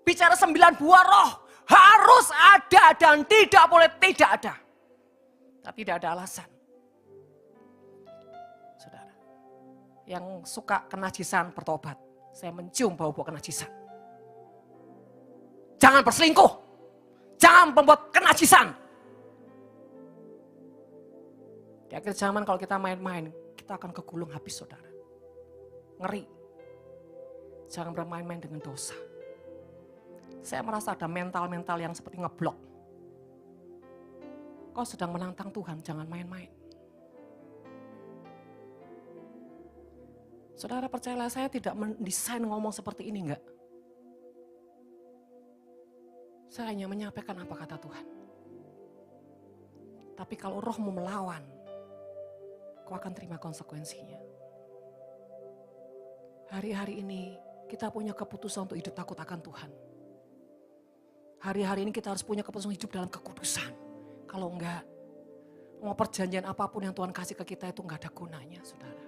Bicara 9 buah roh. Harus ada dan tidak boleh tidak ada. Tapi tidak ada alasan. Saudara. Yang suka kenajisan bertobat. Saya mencium bau-bau kenajisan. Jangan berselingkuh. Jangan membuat kenajisan. Di akhir zaman kalau kita main-main, kita akan kegulung habis saudara. Ngeri. Jangan bermain-main dengan dosa. Saya merasa ada mental-mental yang seperti ngeblok. Kau sedang menantang Tuhan, jangan main-main. Saudara percayalah, saya tidak mendesain ngomong seperti ini enggak. Saya hanya menyampaikan apa kata Tuhan. Tapi kalau rohmu melawan, kau akan terima konsekuensinya. Hari-hari ini kita punya keputusan untuk hidup takut akan Tuhan. Hari-hari ini kita harus punya keputusan hidup dalam kekudusan. Kalau enggak, mau perjanjian apapun yang Tuhan kasih ke kita itu enggak ada gunanya, saudara.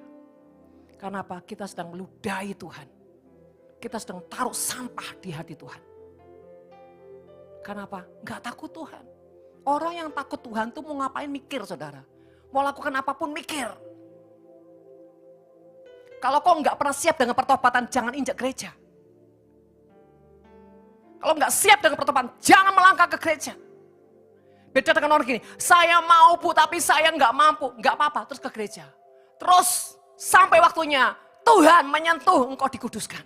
Karena apa? Kita sedang meludahi Tuhan. Kita sedang taruh sampah di hati Tuhan. Karena apa? Enggak takut Tuhan. Orang yang takut Tuhan tuh mau ngapain mikir, saudara. Mau lakukan apapun mikir. Kalau kau nggak pernah siap dengan pertobatan, jangan injak gereja. Kalau nggak siap dengan pertobatan, jangan melangkah ke gereja. Beda dengan orang gini, saya mau bu, tapi saya nggak mampu. Nggak apa-apa, terus ke gereja. Terus sampai waktunya Tuhan menyentuh engkau dikuduskan.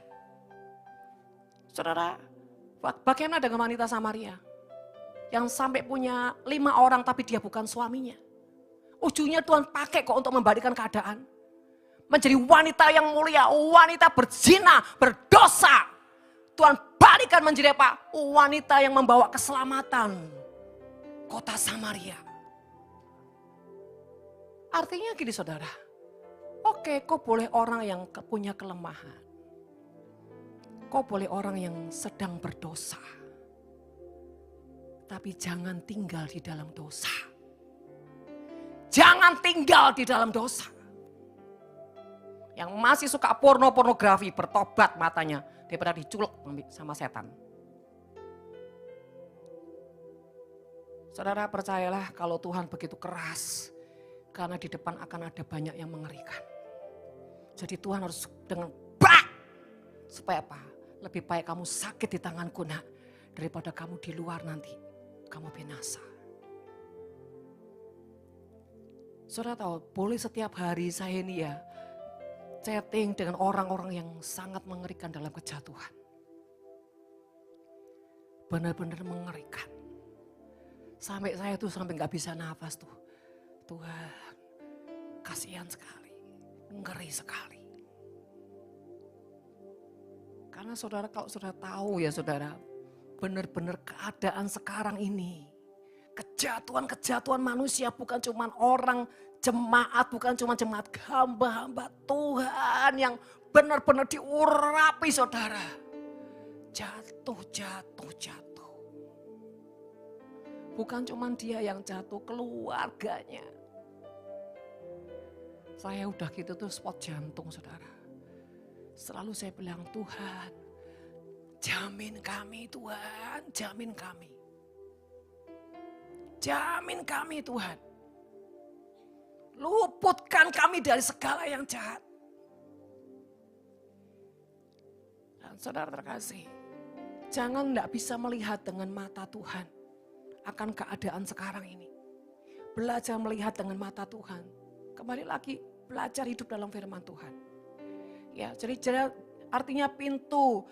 Saudara, bagaimana dengan wanita Samaria? Yang sampai punya 5 orang tapi dia bukan suaminya. Ujungnya Tuhan pakai kok untuk membalikan keadaan. Menjadi wanita yang mulia, wanita berzina, berdosa. Tuhan balikan menjadi apa? Wanita yang membawa keselamatan. Kota Samaria. Artinya gini saudara. Oke, kau boleh orang yang punya kelemahan. Kau boleh orang yang sedang berdosa. Tapi jangan tinggal di dalam dosa. Jangan tinggal di dalam dosa. Yang masih suka pornografi, bertobat matanya daripada diculuk sama setan. Saudara percayalah kalau Tuhan begitu keras, karena di depan akan ada banyak yang mengerikan. Jadi Tuhan harus dengan bak, supaya apa? Lebih baik kamu sakit di tanganku nak, daripada kamu di luar nanti, kamu binasa. Saudara tahu, boleh setiap hari saya ini ya, chatting dengan orang-orang yang sangat mengerikan dalam kejatuhan. Benar-benar mengerikan. Sampai saya tuh sampai gak bisa nafas tuh. Tuhan, kasihan sekali, ngeri sekali. Karena saudara kalau sudah tahu ya saudara, benar-benar keadaan sekarang ini. Kejatuhan-kejatuhan manusia bukan cuma orang jemaat, bukan cuma jemaat, hamba-hamba Tuhan yang benar-benar diurapi saudara. jatuh. Bukan cuma dia yang jatuh, keluarganya. Saya udah gitu tuh spot jantung saudara. Selalu saya bilang, Tuhan, jamin kami Tuhan, jamin kami. Jamin kami Tuhan. Luputkan kami dari segala yang jahat. Dan saudara terkasih, jangan tidak bisa melihat dengan mata Tuhan akan keadaan sekarang ini. Belajar melihat dengan mata Tuhan. Kembali lagi, belajar hidup dalam firman Tuhan. Ya, jadi artinya pintu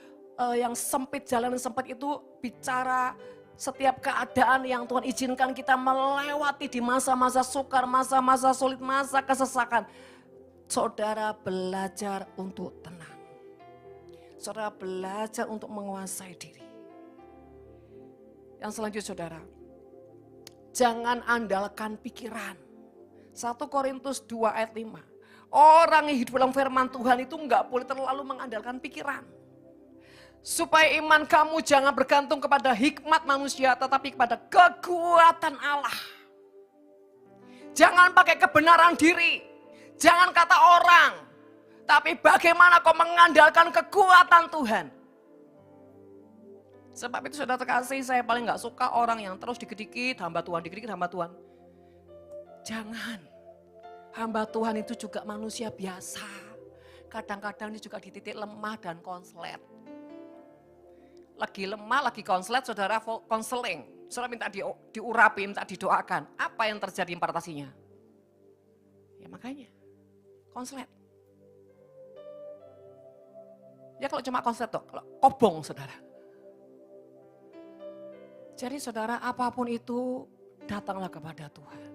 yang sempit, jalan yang sempit itu bicara setiap keadaan yang Tuhan izinkan kita melewati di masa-masa sukar, masa-masa sulit, masa kesesakan. Saudara belajar untuk tenang. Saudara belajar untuk menguasai diri. Yang selanjutnya saudara, jangan andalkan pikiran. 1 Korintus 2 ayat 5. Orang yang hidup dalam firman Tuhan itu enggak boleh terlalu mengandalkan pikiran. Supaya iman kamu jangan bergantung kepada hikmat manusia, tetapi kepada kekuatan Allah. Jangan pakai kebenaran diri, jangan kata orang, tapi bagaimana kau mengandalkan kekuatan Tuhan. Sebab itu saudara terkasih, saya paling gak suka orang yang terus dikit-dikit hamba Tuhan, dikit-dikit hamba Tuhan. Jangan, hamba Tuhan itu juga manusia biasa. Kadang-kadang dia juga di titik lemah dan konslet. Lagi lemah, lagi konslet, saudara konseling. Saudara minta diurapi, minta didoakan. Apa yang terjadi impartasinya? Ya makanya, konslet. Ya kalau cuma konslet tuh, kalau kobong saudara. Jadi saudara apapun itu datanglah kepada Tuhan.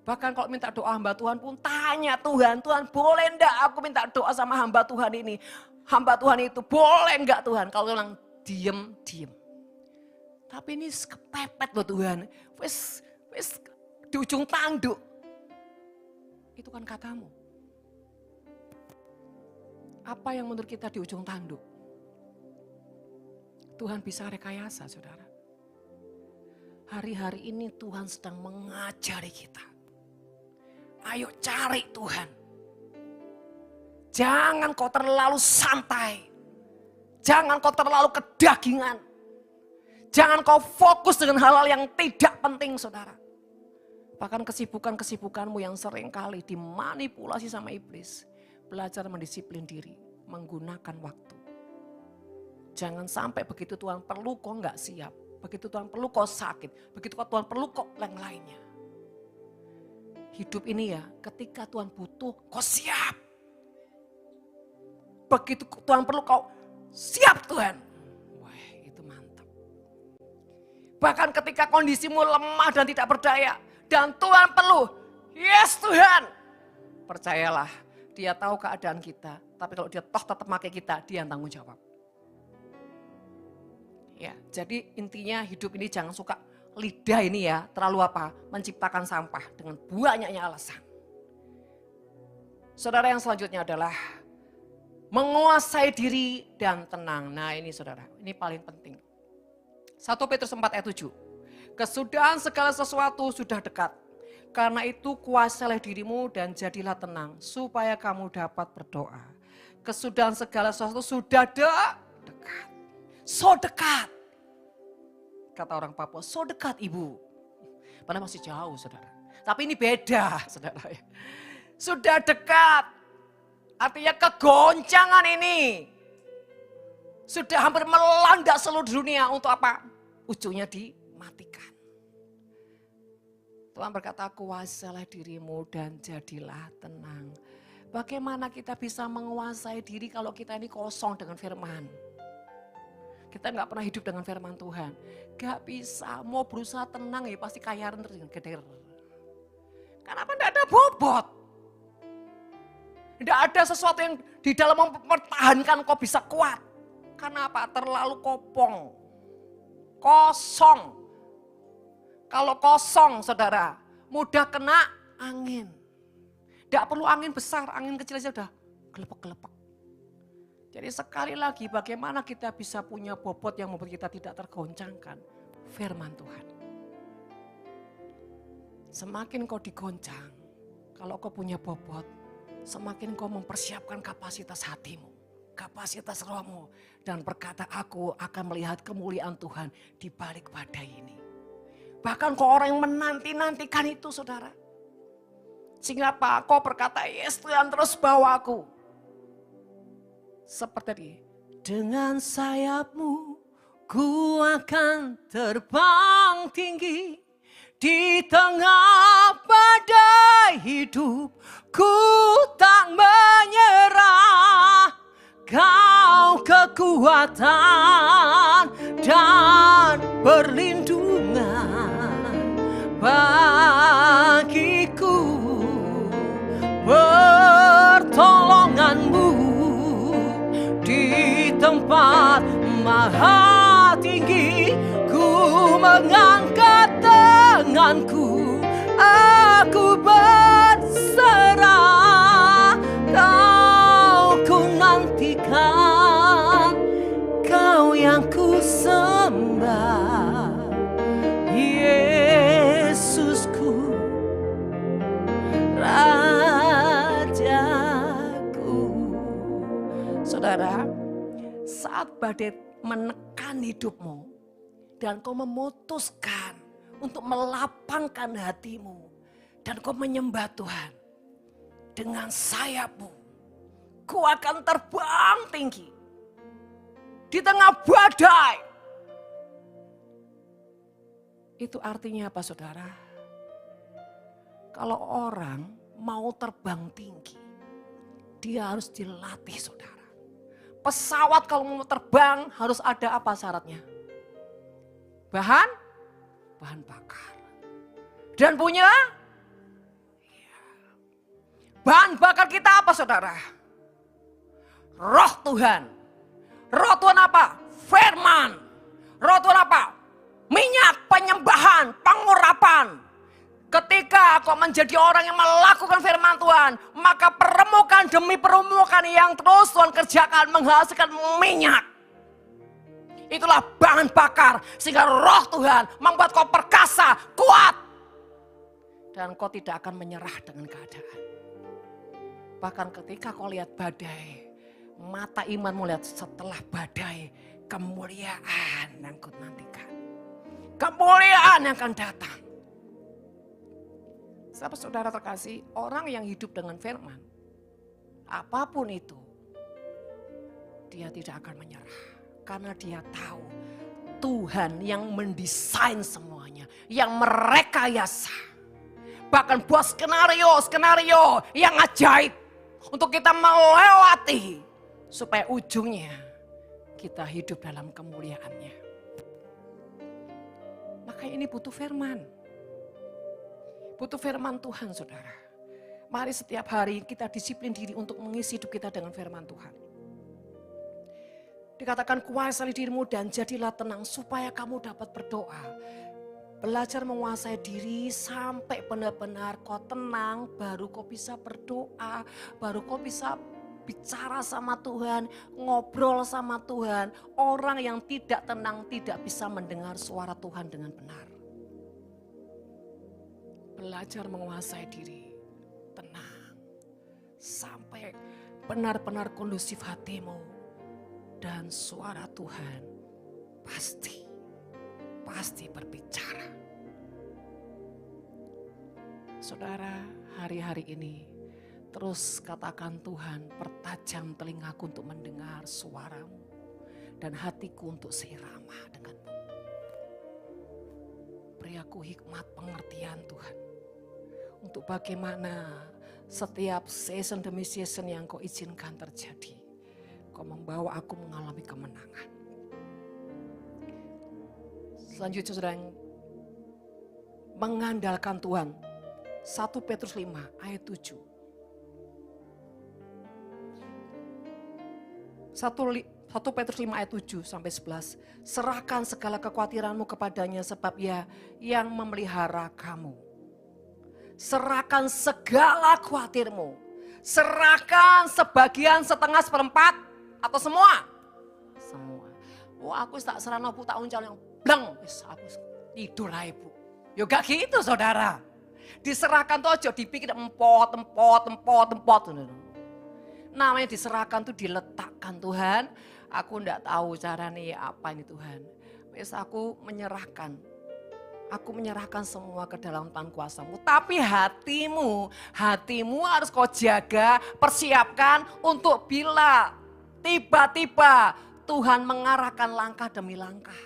Bahkan kalau minta doa hamba Tuhan pun tanya Tuhan, Tuhan boleh enggak aku minta doa sama hamba Tuhan ini? Hamba Tuhan itu boleh enggak Tuhan? Kalau bilang diem. Tapi ini kepepet loh Tuhan. Wes di ujung tanduk. Itu kan katamu. Apa yang menurut kita di ujung tanduk? Tuhan bisa rekayasa saudara. Hari-hari ini Tuhan sedang mengajari kita. Ayo cari Tuhan. Jangan kau terlalu santai. Jangan kau terlalu kedagingan. Jangan kau fokus dengan hal-hal yang tidak penting saudara. Bahkan kesibukan-kesibukanmu yang seringkali dimanipulasi sama iblis. Belajar mendisiplin diri, menggunakan waktu. Jangan sampai begitu Tuhan perlu kau enggak siap. Begitu Tuhan perlu kau sakit. Begitu Tuhan perlu kau yang lainnya. Hidup ini ya ketika Tuhan butuh kau siap. Begitu Tuhan perlu kau siap Tuhan. Wah itu mantap. Bahkan ketika kondisimu lemah dan tidak berdaya. Dan Tuhan perlu. Yes Tuhan. Percayalah dia tahu keadaan kita. Tapi kalau dia toh tetap pakai kita, dia yang tanggung jawab. Ya, jadi intinya hidup ini jangan suka lidah ini ya terlalu apa? Menciptakan sampah dengan banyaknya alasan. Saudara yang selanjutnya adalah menguasai diri dan tenang. Nah ini saudara, ini paling penting. 1 Petrus 4 ayat 7. Kesudahan segala sesuatu sudah dekat. Karena itu kuasailah dirimu dan jadilah tenang supaya kamu dapat berdoa. Kesudahan segala sesuatu sudah dekat. So dekat. Kata orang Papua, so dekat ibu. Padahal masih jauh saudara. Tapi ini beda saudara. Sudah dekat. Artinya kegoncangan ini. Sudah hampir melanda seluruh dunia untuk apa? Ujungnya dimatikan. Tuhan berkata, kuasailah dirimu dan jadilah tenang. Bagaimana kita bisa menguasai diri kalau kita ini kosong dengan firman? Kita nggak pernah hidup dengan firman Tuhan. Gak bisa, mau berusaha tenang ya pasti kayaran terus geder. Kenapa tidak ada bobot? Tidak ada sesuatu yang di dalam mempertahankan kau bisa kuat. Karena apa? Terlalu kopong. Kosong. Kalau kosong saudara, mudah kena angin. Tidak perlu angin besar, angin kecil saja udah gelepek-gelepek. Jadi sekali lagi bagaimana kita bisa punya bobot yang membuat kita tidak tergoncangkan? Firman Tuhan. Semakin kau digoncang, kalau kau punya bobot, semakin kau mempersiapkan kapasitas hatimu, kapasitas rohmu. Dan berkata, aku akan melihat kemuliaan Tuhan di balik badai ini. Bahkan kau orang yang menanti-nantikan itu saudara. Sehingga apa? Kau berkata, yes Tuhan terus bawa aku. Seperti dengan sayapmu ku akan terbang tinggi di tengah badai hidup, ku tak menyerah. Kau kekuatan dan perlindungan bagiku, pertolonganmu di tempat maha tinggi. Ku mengangkat tanganku, aku berserah. Kau ku nantikan, Kau yang ku sembah, Yesusku, Rajaku. Saudara, saat badai menekan hidupmu dan kau memutuskan untuk melapangkan hatimu dan kau menyembah Tuhan, dengan sayapmu kau akan terbang tinggi di tengah badai. Itu artinya apa saudara? Kalau orang mau terbang tinggi, dia harus dilatih saudara. Pesawat kalau mau terbang harus ada apa syaratnya? Bahan bakar. Dan punya? Ya. Bahan bakar kita apa saudara? Roh Tuhan. Roh Tuhan apa? Firman. Roh Tuhan apa? Minyak, penyembahan, pengurapan. Ketika kau menjadi orang yang melakukan firman Tuhan, maka permukaan demi permukaan yang terus Tuhan kerjakan menghasilkan minyak. Itulah bahan bakar sehingga roh Tuhan membuat kau perkasa, kuat. Dan kau tidak akan menyerah dengan keadaan. Bahkan ketika kau lihat badai, mata imanmu lihat setelah badai, kemuliaan yang kau nantikan. Kemuliaan yang akan datang. Sahabat saudara terkasih, orang yang hidup dengan firman, apapun itu, dia tidak akan menyerah. Karena dia tahu Tuhan yang mendesain semuanya, yang merekayasa. Bahkan buat skenario yang ajaib untuk kita melewati. Supaya ujungnya kita hidup dalam kemuliaannya. Maka ini butuh firman. Butuh firman Tuhan saudara. Mari setiap hari kita disiplin diri untuk mengisi hidup kita dengan firman Tuhan. Dikatakan kuasai dirimu dan jadilah tenang supaya kamu dapat berdoa. Belajar menguasai diri sampai benar-benar kau tenang, baru kau bisa berdoa, baru kau bisa bicara sama Tuhan, ngobrol sama Tuhan. Orang yang tidak tenang tidak bisa mendengar suara Tuhan dengan benar. Belajar menguasai diri, tenang, sampai benar-benar kondusif hatimu. Dan suara Tuhan pasti berbicara. Saudara, hari-hari ini terus katakan Tuhan, pertajam telingaku untuk mendengar suaramu. Dan hatiku untuk seirama denganmu. Beri aku hikmat pengertian Tuhan. Untuk bagaimana setiap season demi season yang kau izinkan terjadi. Kau membawa aku mengalami kemenangan. Selanjutnya saudara yang mengandalkan Tuhan. 1 Petrus 5 ayat 7. 1 Petrus 5 ayat 7 sampai 11. Serahkan segala kekhawatiranmu kepadanya sebab Ia yang memelihara kamu. Serahkan segala khawatirmu. Serahkan sebagian, setengah, seperempat, Atau semua? Semua. Wah aku tak serana Bu, tak uncal yang bleng. Aku tidur lah Ibu. Ya gak gitu saudara. Diserahkan tuh aja dipikir empot. Namanya diserahkan tuh diletakkan Tuhan. Aku enggak tahu caranya apa ini Tuhan. Wes aku menyerahkan. Aku menyerahkan semua ke dalam tangan kuasa-Mu. Tapi hatimu harus kau jaga, persiapkan untuk bila tiba-tiba Tuhan mengarahkan langkah demi langkah.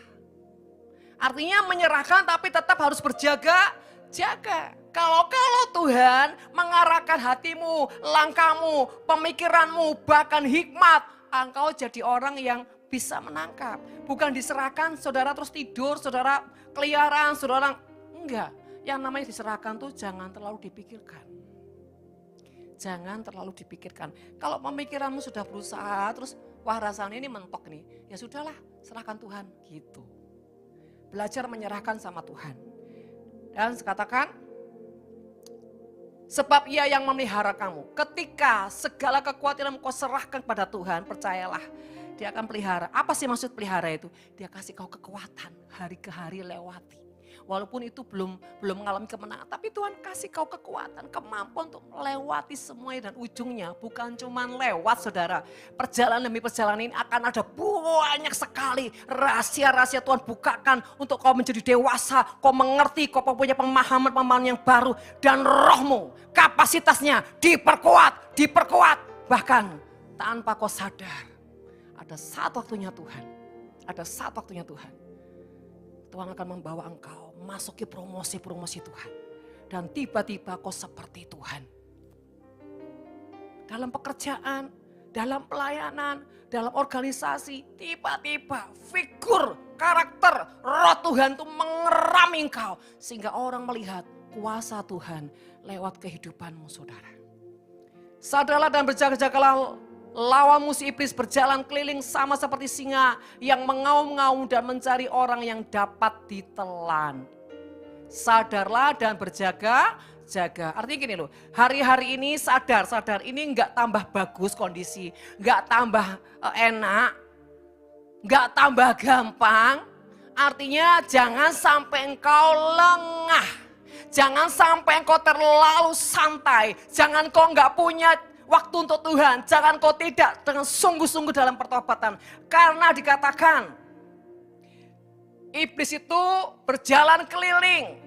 Artinya menyerahkan tapi tetap harus berjaga-jaga. Kalau Tuhan mengarahkan hatimu, langkahmu, pemikiranmu, bahkan hikmat, engkau jadi orang yang bisa menangkap. Bukan diserahkan, saudara terus tidur, saudara keliaran, saudara enggak. Yang namanya diserahkan tuh jangan terlalu dipikirkan. Jangan terlalu dipikirkan. Kalau pemikiranmu sudah berusaha, terus wah rasanya ini mentok nih. Ya sudahlah, serahkan Tuhan gitu. Belajar menyerahkan sama Tuhan. Dan katakan, sebab Ia yang memelihara kamu. Ketika segala kekhawatiran kau serahkan kepada Tuhan, percayalah Dia akan pelihara. Apa sih maksud pelihara itu? Dia kasih kau kekuatan hari ke hari lewati. Walaupun itu belum mengalami kemenangan, tapi Tuhan kasih kau kekuatan, kemampuan untuk melewati semuanya dan ujungnya bukan cuma lewat saudara. Perjalanan demi perjalanan ini akan ada banyak sekali rahasia-rahasia Tuhan bukakan untuk kau menjadi dewasa, kau mengerti, kau punya pemahaman yang baru dan rohmu, kapasitasnya diperkuat. Bahkan tanpa kau sadar, ada saat waktunya Tuhan, Tuhan akan membawa engkau masuki promosi Tuhan. Dan tiba-tiba kau seperti Tuhan. Dalam pekerjaan, dalam pelayanan, dalam organisasi, tiba-tiba figur, karakter, roh Tuhan itu mengerami engkau. Sehingga orang melihat kuasa Tuhan lewat kehidupanmu saudara. Sadarlah dan berjaga-jagalah. Lawan musuh iblis berjalan keliling sama seperti singa yang mengaum-ngaum dan mencari orang yang dapat ditelan. Sadarlah dan berjaga-jaga. Artinya gini loh, hari-hari ini sadar ini enggak tambah bagus kondisi, enggak tambah enak, enggak tambah gampang. Artinya jangan sampai engkau lengah, jangan sampai engkau terlalu santai, jangan kau enggak punya waktu untuk Tuhan, jangan kau tidak dengan sungguh-sungguh dalam pertobatan. Karena dikatakan, iblis itu berjalan keliling,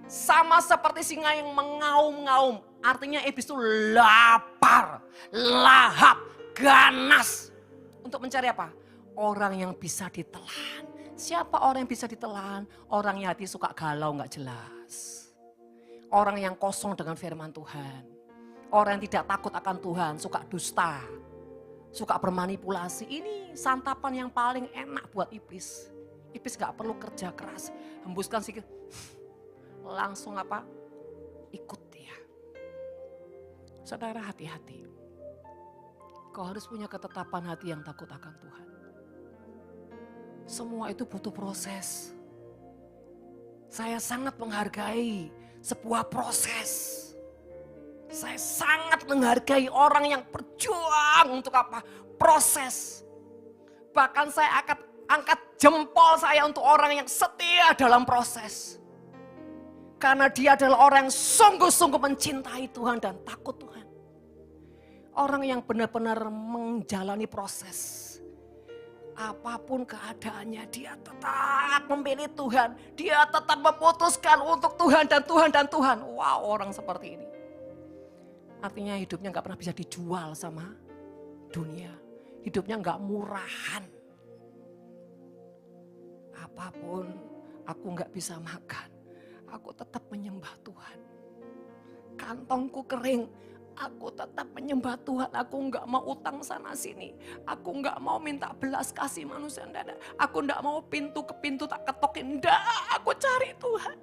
sama seperti singa yang mengaum-ngaum. Artinya iblis itu lapar, lahap, ganas. Untuk mencari apa? Orang yang bisa ditelan. Siapa orang yang bisa ditelan? Orang yang hati suka galau gak jelas. Orang yang kosong dengan firman Tuhan. Orang yang tidak takut akan Tuhan, suka dusta, suka bermanipulasi. Ini santapan yang paling enak buat iblis. Iblis gak perlu kerja keras, hembuskan sikit, langsung apa? Ikut dia. Saudara hati-hati. Kau harus punya ketetapan hati yang takut akan Tuhan. Semua itu butuh proses. Saya sangat menghargai sebuah proses. Saya sangat menghargai orang yang berjuang untuk apa? Proses. Bahkan saya akan angkat jempol saya untuk orang yang setia dalam proses. Karena dia adalah orang yang sungguh-sungguh mencintai Tuhan dan takut Tuhan. Orang yang benar-benar menjalani proses. Apapun keadaannya dia tetap memilih Tuhan. Dia tetap memutuskan untuk Tuhan dan Tuhan dan Tuhan. Wow, orang seperti ini. Artinya hidupnya gak pernah bisa dijual sama dunia. Hidupnya gak murahan. Apapun aku gak bisa makan. Aku tetap menyembah Tuhan. Kantongku kering. Aku tetap menyembah Tuhan. Aku gak mau utang sana sini. Aku gak mau minta belas kasih manusia. Aku gak mau pintu ke pintu tak ketokin. Enggak, aku cari Tuhan.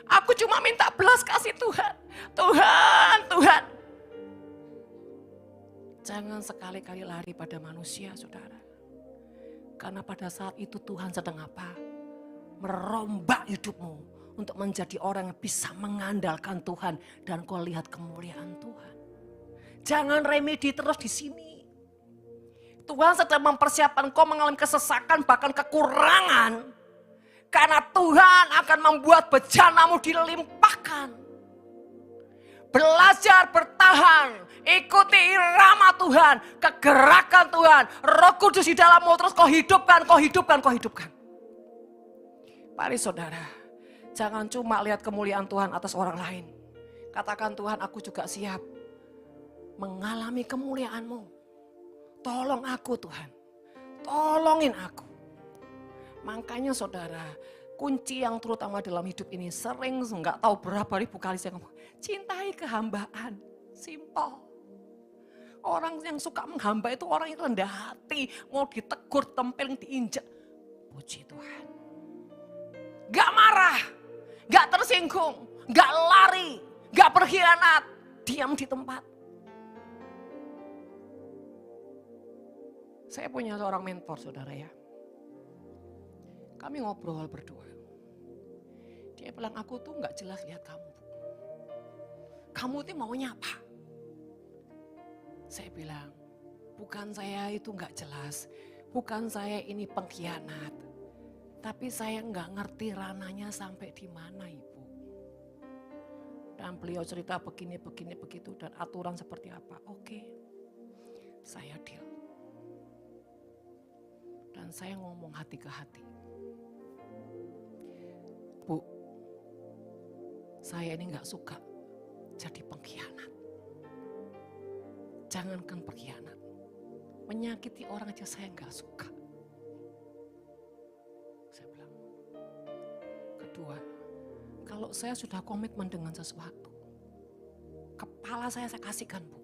Aku cuma minta belas kasih Tuhan. Tuhan. Jangan sekali-kali lari pada manusia saudara. Karena pada saat itu Tuhan sedang apa? Merombak hidupmu untuk menjadi orang yang bisa mengandalkan Tuhan. Dan kau lihat kemuliaan Tuhan. Jangan remedi terus di sini. Tuhan sedang mempersiapkan kau mengalami kesesakan, bahkan kekurangan. Karena Tuhan akan membuat bejanamu dilimpahkan. Belajar bertahan, ikuti irama Tuhan, kegerakan Tuhan, Roh Kudus di dalammu, terus kau hidupkan. Mari saudara, jangan cuma lihat kemuliaan Tuhan atas orang lain. Katakan, Tuhan, aku juga siap mengalami kemuliaan-Mu. Tolong aku Tuhan, tolongin aku. Makanya saudara, kunci yang terutama dalam hidup ini sering nggak tahu berapa ribu kali saya ngomong, cintai kehambaan, simple. Orang yang suka menghamba itu orang yang rendah hati, mau ditegur, tempelin, diinjak. Puji Tuhan. Gak marah, gak tersinggung, gak lari, gak berkhianat, diam di tempat. Saya punya seorang mentor saudara ya. Kami ngobrol berdua. Dia bilang, aku tuh gak jelas lihat kamu. Kamu tuh maunya apa? Saya bilang, bukan saya itu gak jelas. Bukan saya ini pengkhianat. Tapi saya gak ngerti rananya sampai di mana Ibu. Dan beliau cerita begini, begitu. Dan aturan seperti apa. Oke, saya deal. Dan saya ngomong hati ke hati. Bu, saya ini gak suka jadi pengkhianat. Jangankan pengkhianat, menyakiti orang aja saya gak suka. Saya bilang, kedua, kalau saya sudah komitmen dengan sesuatu, kepala saya kasihkan Bu.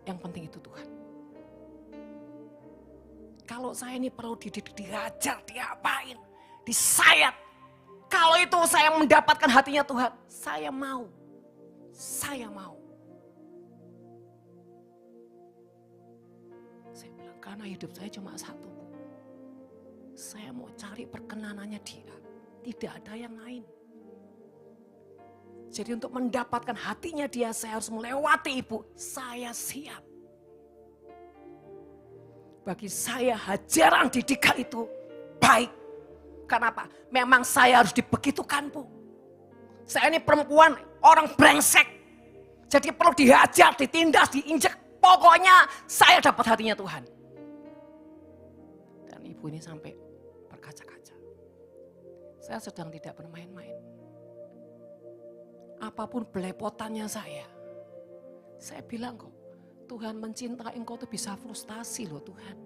Yang penting itu Tuhan. Kalau saya ini perlu dihajar, diapain, disayat. Kalau itu saya mendapatkan hatinya Tuhan, saya mau. Saya mau. Saya bilang, karena hidup saya cuma satu Bu. Saya mau cari perkenanannya Dia. Tidak ada yang lain. Jadi untuk mendapatkan hatinya Dia, saya harus melewati Ibu. Saya siap. Bagi saya hajaran didikan itu baik. Kenapa? Memang saya harus dibegitukan Bu. Saya ini perempuan, orang brengsek. Jadi perlu dihajar, ditindas, diinjek. Pokoknya saya dapat hatinya Tuhan. Dan Ibu ini sampai berkaca-kaca. Saya sedang tidak bermain-main. Apapun belepotannya saya bilang kok, Tuhan mencintai engkau tuh bisa frustasi loh Tuhan.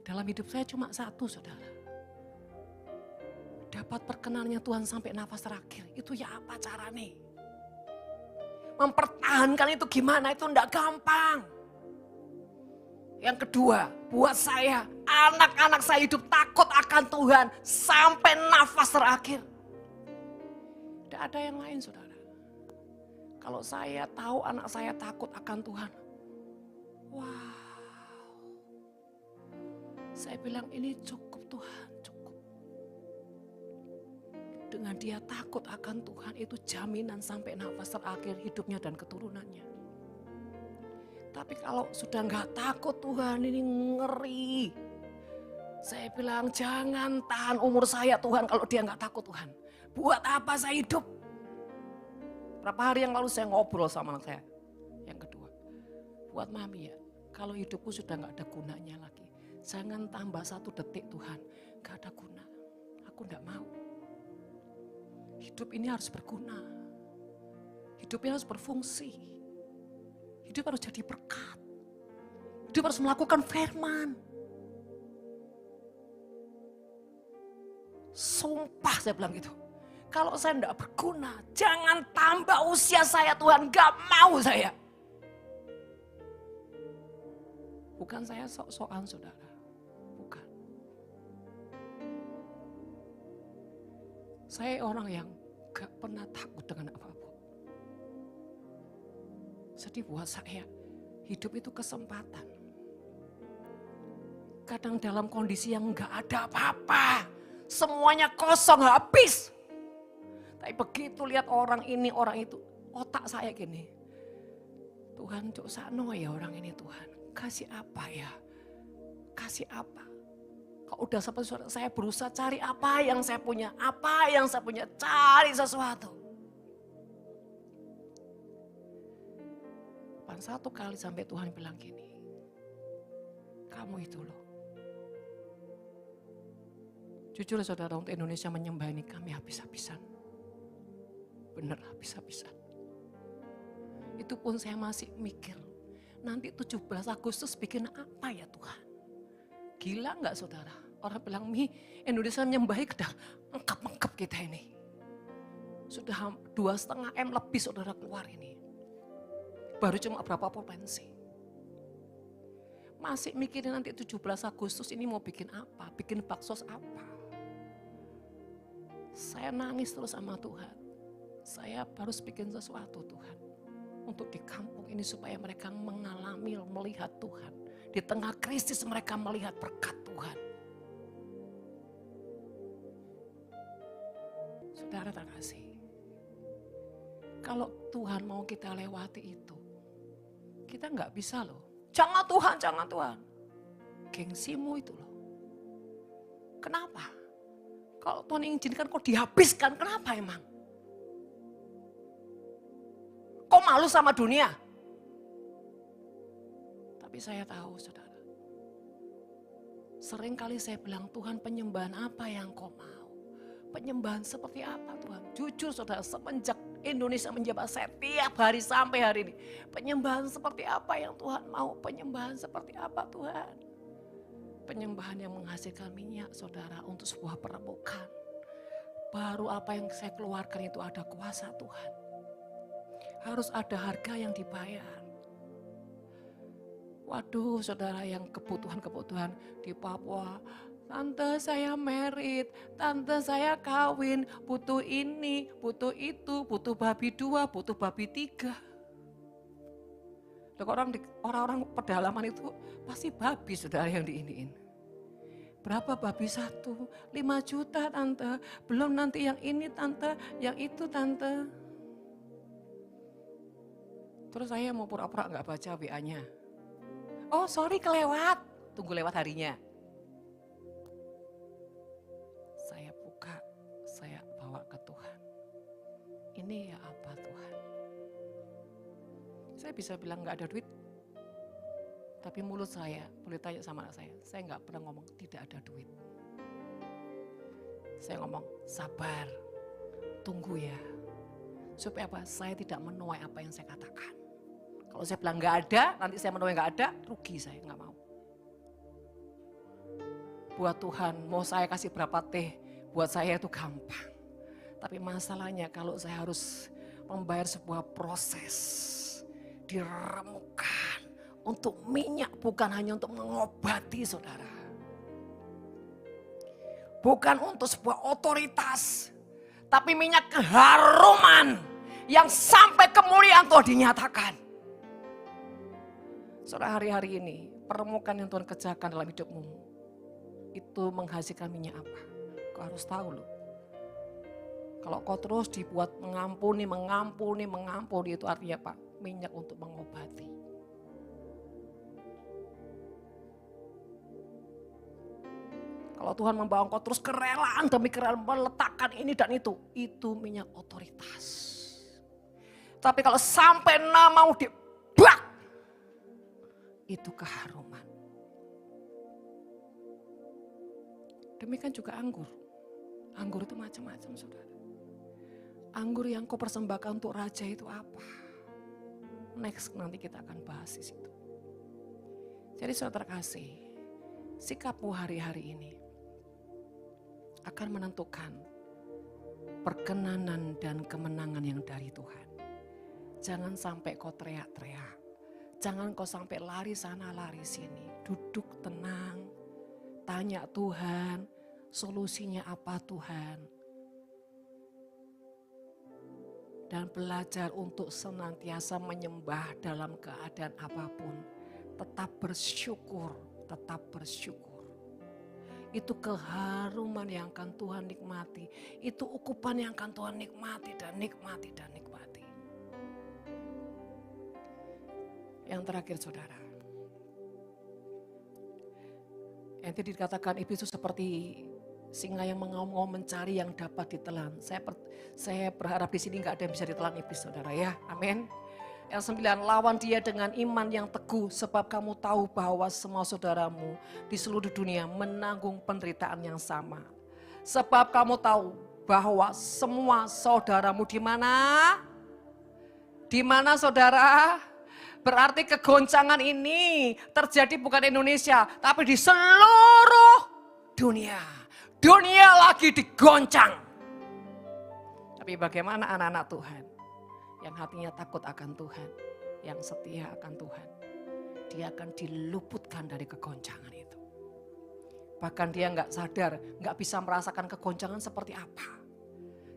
Dalam hidup saya cuma satu saudara. Dapat perkenannya Tuhan sampai nafas terakhir. Itu ya apa caranya? Mempertahankan itu gimana? Itu enggak gampang. Yang kedua, buat saya, anak-anak saya hidup takut akan Tuhan sampai nafas terakhir. Tidak ada yang lain saudara. Kalau saya tahu anak saya takut akan Tuhan. Wow. Saya bilang ini cukup Tuhan, cukup. Dengan dia takut akan Tuhan itu jaminan sampai nafas terakhir hidupnya dan keturunannya. Tapi kalau sudah gak takut Tuhan ini ngeri. Saya bilang jangan tahan umur saya Tuhan kalau dia gak takut Tuhan. Buat apa saya hidup? Berapa hari yang lalu saya ngobrol sama anak saya. Yang kedua, buat mami ya, kalau hidupku sudah gak ada gunanya lagi. Jangan tambah 1 detik Tuhan, gak ada guna. Aku gak mau. Hidup ini harus berguna. Hidup ini harus berfungsi. Hidup harus jadi berkat. Hidup harus melakukan firman. Sumpah saya bilang gitu. Kalau saya tidak berguna, jangan tambah usia saya Tuhan, gak mau saya. Bukan saya sok-sokan saudara, bukan. Saya orang yang gak pernah takut dengan apapun. Jadi buat saya, hidup itu kesempatan. Kadang dalam kondisi yang gak ada apa-apa, semuanya kosong habis. Tapi begitu lihat orang ini, orang itu, otak saya gini, Tuhan cuk sakno ya orang ini Tuhan, kasih apa ya, kasih apa. Kalau udah seperti saya berusaha cari apa yang saya punya, cari sesuatu. Satu kali sampai Tuhan bilang gini, kamu itu loh. Jujur saudara, untuk Indonesia menyembah ini kami habis-habisan. Bener habis-habisan. Itu pun saya masih mikir, nanti 17 Agustus bikin apa ya Tuhan? Gila enggak saudara? Orang bilang, Indonesia menyembahi udah mengkap-mengkap kita ini. Sudah 2,5 M lebih saudara keluar ini. Baru cuma berapa provinsi. Masih mikirin nanti 17 Agustus ini mau bikin apa, bikin baksos apa. Saya nangis terus sama Tuhan. Saya harus bikin sesuatu Tuhan. Untuk di kampung ini supaya mereka mengalami, melihat Tuhan. Di tengah krisis mereka melihat berkat Tuhan. Saudara terkasih, kalau Tuhan mau kita lewati itu, kita nggak bisa loh. Jangan Tuhan. Gengsimu itu loh. Kenapa? Kalau Tuhan izinkan kok dihabiskan, kenapa emang? Kok malu sama dunia? Tapi saya tahu saudara. Sering kali saya bilang, Tuhan penyembahan apa yang kau mau? Penyembahan seperti apa Tuhan? Jujur saudara, semenjak Indonesia menjabat saya tiap hari sampai hari ini. Penyembahan seperti apa yang Tuhan mau? Penyembahan seperti apa Tuhan? Penyembahan yang menghasilkan minyak saudara untuk sebuah perebukan. Baru apa yang saya keluarkan itu ada kuasa Tuhan. Harus ada harga yang dibayar. Waduh saudara, yang kebutuhan-kebutuhan di Papua. Tante saya merit, tante saya kawin, butuh ini, butuh itu, butuh babi 2, butuh babi 3. Orang-orang pedalaman itu pasti babi saudara yang diiniin. Berapa babi 1? 5 juta tante, belum nanti yang ini tante, yang itu tante. Terus saya mau pura-pura gak baca WA-nya. Oh sorry kelewat, tunggu lewat harinya. Saya bawa ke Tuhan. Ini ya apa Tuhan? Saya bisa bilang gak ada duit. Tapi mulut saya, boleh tanya sama anak saya gak pernah ngomong tidak ada duit. Saya ngomong sabar, tunggu ya. Supaya apa? Saya tidak menuai apa yang saya katakan. Kalau saya bilang gak ada, nanti saya menuai gak ada, rugi saya, gak mau. Buat Tuhan, mau saya kasih berapa teh, buat saya itu gampang. Tapi masalahnya kalau saya harus membayar sebuah proses, diremukan untuk minyak, bukan hanya untuk mengobati saudara. Bukan untuk sebuah otoritas, tapi minyak keharuman yang sampai kemuliaan Tuhan dinyatakan. Saudara, hari-hari ini permukaan yang Tuhan kerjakan dalam hidupmu, itu menghasilkan minyak apa? Kau harus tahu loh. Kalau kau terus dibuat mengampuni, itu artinya apa? Minyak untuk mengobati. Kalau Tuhan membawa engkau terus kerelaan demi kerelaan meletakkan ini dan itu minyak otoritas. Tapi kalau sampai mau dibak, itu keharuman. Demikian juga anggur. Anggur itu macam-macam saudara. Anggur yang kau persembahkan untuk raja itu apa? Next nanti kita akan bahas di situ. Jadi saudara kasih, sikapmu hari-hari ini akan menentukan perkenanan dan kemenangan yang dari Tuhan. Jangan sampai kau teriak-teriak. Jangan kau sampai lari sana lari sini. Duduk tenang, tanya Tuhan, solusinya apa Tuhan. Dan belajar untuk senantiasa menyembah dalam keadaan apapun. Tetap bersyukur, tetap bersyukur. Itu keharuman yang akan Tuhan nikmati. Itu ukupan yang akan Tuhan nikmati dan nikmati dan nikmati. Yang terakhir saudara. Nanti dikatakan iblis itu seperti singa yang mengaum-ngaum mencari yang dapat ditelan. Saya berharap di sini nggak ada yang bisa ditelan iblis saudara ya. Amin. Yang 9, lawan dia dengan iman yang teguh sebab kamu tahu bahwa semua saudaramu di seluruh dunia menanggung penderitaan yang sama. Sebab kamu tahu bahwa semua saudaramu di mana? Di mana saudara? Berarti kegoncangan ini terjadi bukan di Indonesia, tapi di seluruh dunia. Dunia lagi digoncang. Tapi bagaimana anak-anak Tuhan? Yang hatinya takut akan Tuhan, yang setia akan Tuhan, dia akan diluputkan dari kegoncangan itu. Bahkan dia nggak sadar, nggak bisa merasakan kegoncangan seperti apa.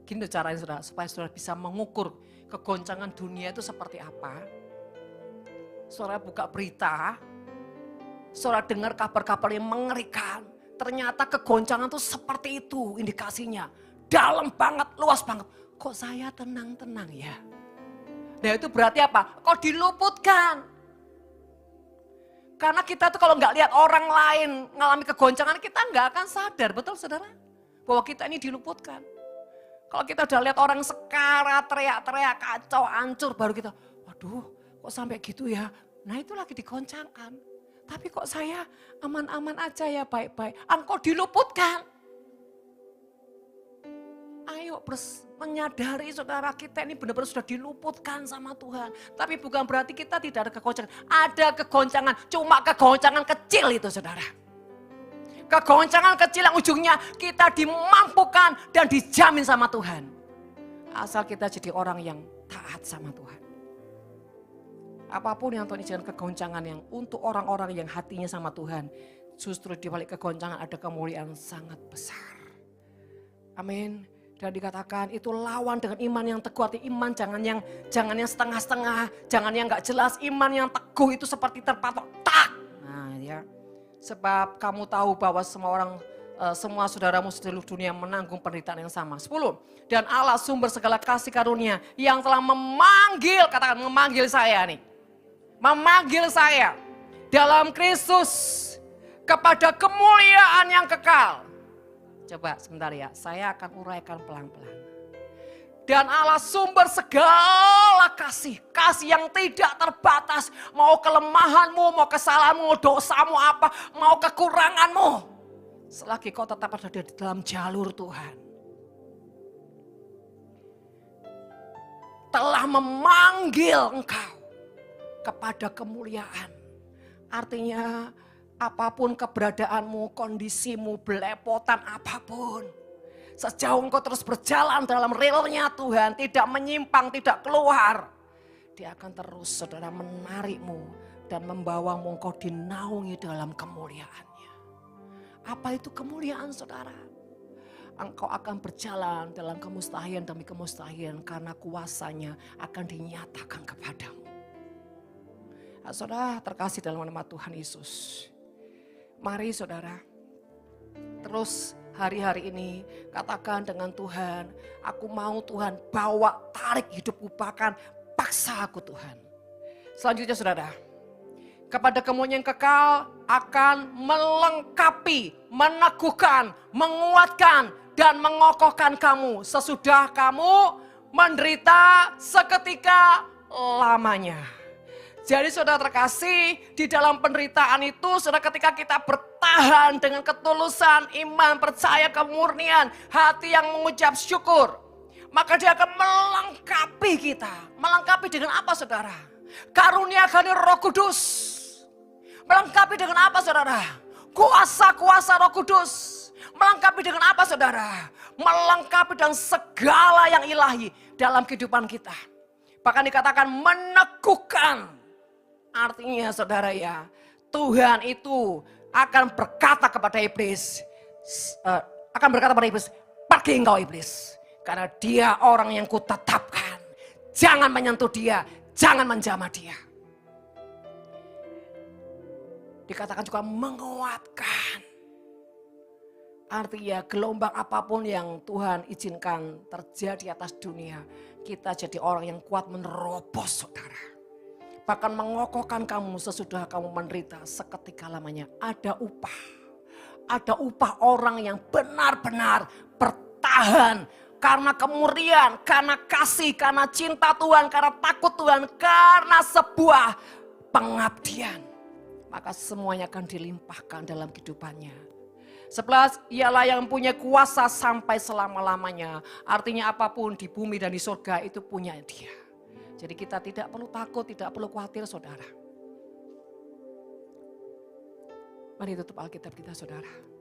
Gini caranya saudara, supaya saudara bisa mengukur kegoncangan dunia itu seperti apa. Saudara buka berita, saudara dengar kabar-kabar yang mengerikan. Ternyata kegoncangan itu seperti itu indikasinya. Dalam banget, luas banget. Kok saya tenang-tenang ya? Nah itu berarti apa? Kok diluputkan? Karena kita tuh kalau nggak lihat orang lain mengalami kegoncangan, kita nggak akan sadar, betul saudara? Bahwa kita ini diluputkan. Kalau kita udah lihat orang sekarat, teriak-teriak, kacau, hancur, baru kita, waduh kok sampai gitu ya? Nah itu lagi digoncangkan. Tapi kok saya aman-aman aja ya, baik-baik. Engkau diluputkan. Ayo menyadari saudara kita ini benar-benar sudah diluputkan sama Tuhan. Tapi bukan berarti kita tidak ada kegoncangan. Ada kegoncangan, cuma kegoncangan kecil itu saudara. Kegoncangan kecil yang ujungnya kita dimampukan dan dijamin sama Tuhan. Asal kita jadi orang yang taat sama Tuhan. Apapun yang Tuhan izinkan kegoncangan yang untuk orang-orang yang hatinya sama Tuhan. Justru di balik kegoncangan ada kemuliaan sangat besar. Amin. Dan dikatakan itu lawan dengan iman yang teguh. Arti iman jangan yang setengah-setengah, jangan yang gak jelas. Iman yang teguh itu seperti terpatok. Tak. Nah ya. Sebab kamu tahu bahwa semua saudaramu seluruh dunia menanggung penderitaan yang sama. 10. Dan Allah sumber segala kasih karunia yang telah memanggil, katakan memanggil saya nih. Memanggil saya dalam Kristus kepada kemuliaan yang kekal. Coba sebentar ya, saya akan uraikan pelan-pelan. Dan Allah sumber segala kasih. Kasih yang tidak terbatas. Mau kelemahanmu, mau kesalahanmu, mau dosamu apa, mau kekuranganmu. Selagi kau tetap ada di dalam jalur Tuhan. Telah memanggil engkau kepada kemuliaan. Artinya apapun keberadaanmu, kondisimu, belepotan apapun. Sejauh engkau terus berjalan dalam realnya Tuhan, tidak menyimpang, tidak keluar. Dia akan terus saudara menarikmu dan membawamu engkau dinaungi dalam kemuliaannya. Apa itu kemuliaan saudara? Engkau akan berjalan dalam kemustahilan demi kemustahilan karena kuasanya akan dinyatakan kepadamu. Nah, saudara terkasih dalam nama Tuhan Yesus. Mari saudara, terus hari-hari ini katakan dengan Tuhan, aku mau Tuhan bawa tarik hidupku, bahkan paksa aku Tuhan. Selanjutnya saudara, kepada kemuliaan yang kekal akan melengkapi, meneguhkan, menguatkan dan mengokohkan kamu sesudah kamu menderita seketika lamanya. Jadi saudara terkasih, di dalam penderitaan itu saudara ketika kita bertahan dengan ketulusan, iman, percaya, kemurnian, hati yang mengucap syukur. Maka dia akan melengkapi kita. Melengkapi dengan apa saudara? Karunia Roh Kudus. Melengkapi dengan apa saudara? Kuasa-kuasa Roh Kudus. Melengkapi dengan apa saudara? Melengkapi dengan segala yang ilahi dalam kehidupan kita. Bahkan dikatakan meneguhkan. Artinya saudara ya, Tuhan itu akan berkata kepada iblis, pergi engkau iblis. Karena dia orang yang kutetapkan. Jangan menyentuh dia, jangan menjamah dia. Dikatakan juga menguatkan. Artinya gelombang apapun yang Tuhan izinkan terjadi atas dunia, kita jadi orang yang kuat menerobos saudara. Bahkan mengokohkan kamu sesudah kamu menderita seketika lamanya. Ada upah. Ada upah orang yang benar-benar bertahan. Karena kemurnian, karena kasih, karena cinta Tuhan, karena takut Tuhan, karena sebuah pengabdian. Maka semuanya akan dilimpahkan dalam kehidupannya. 11, ialah yang punya kuasa sampai selama-lamanya. Artinya apapun di bumi dan di surga itu punya Dia. Jadi kita tidak perlu takut, tidak perlu khawatir saudara. Mari tutup Alkitab kita saudara.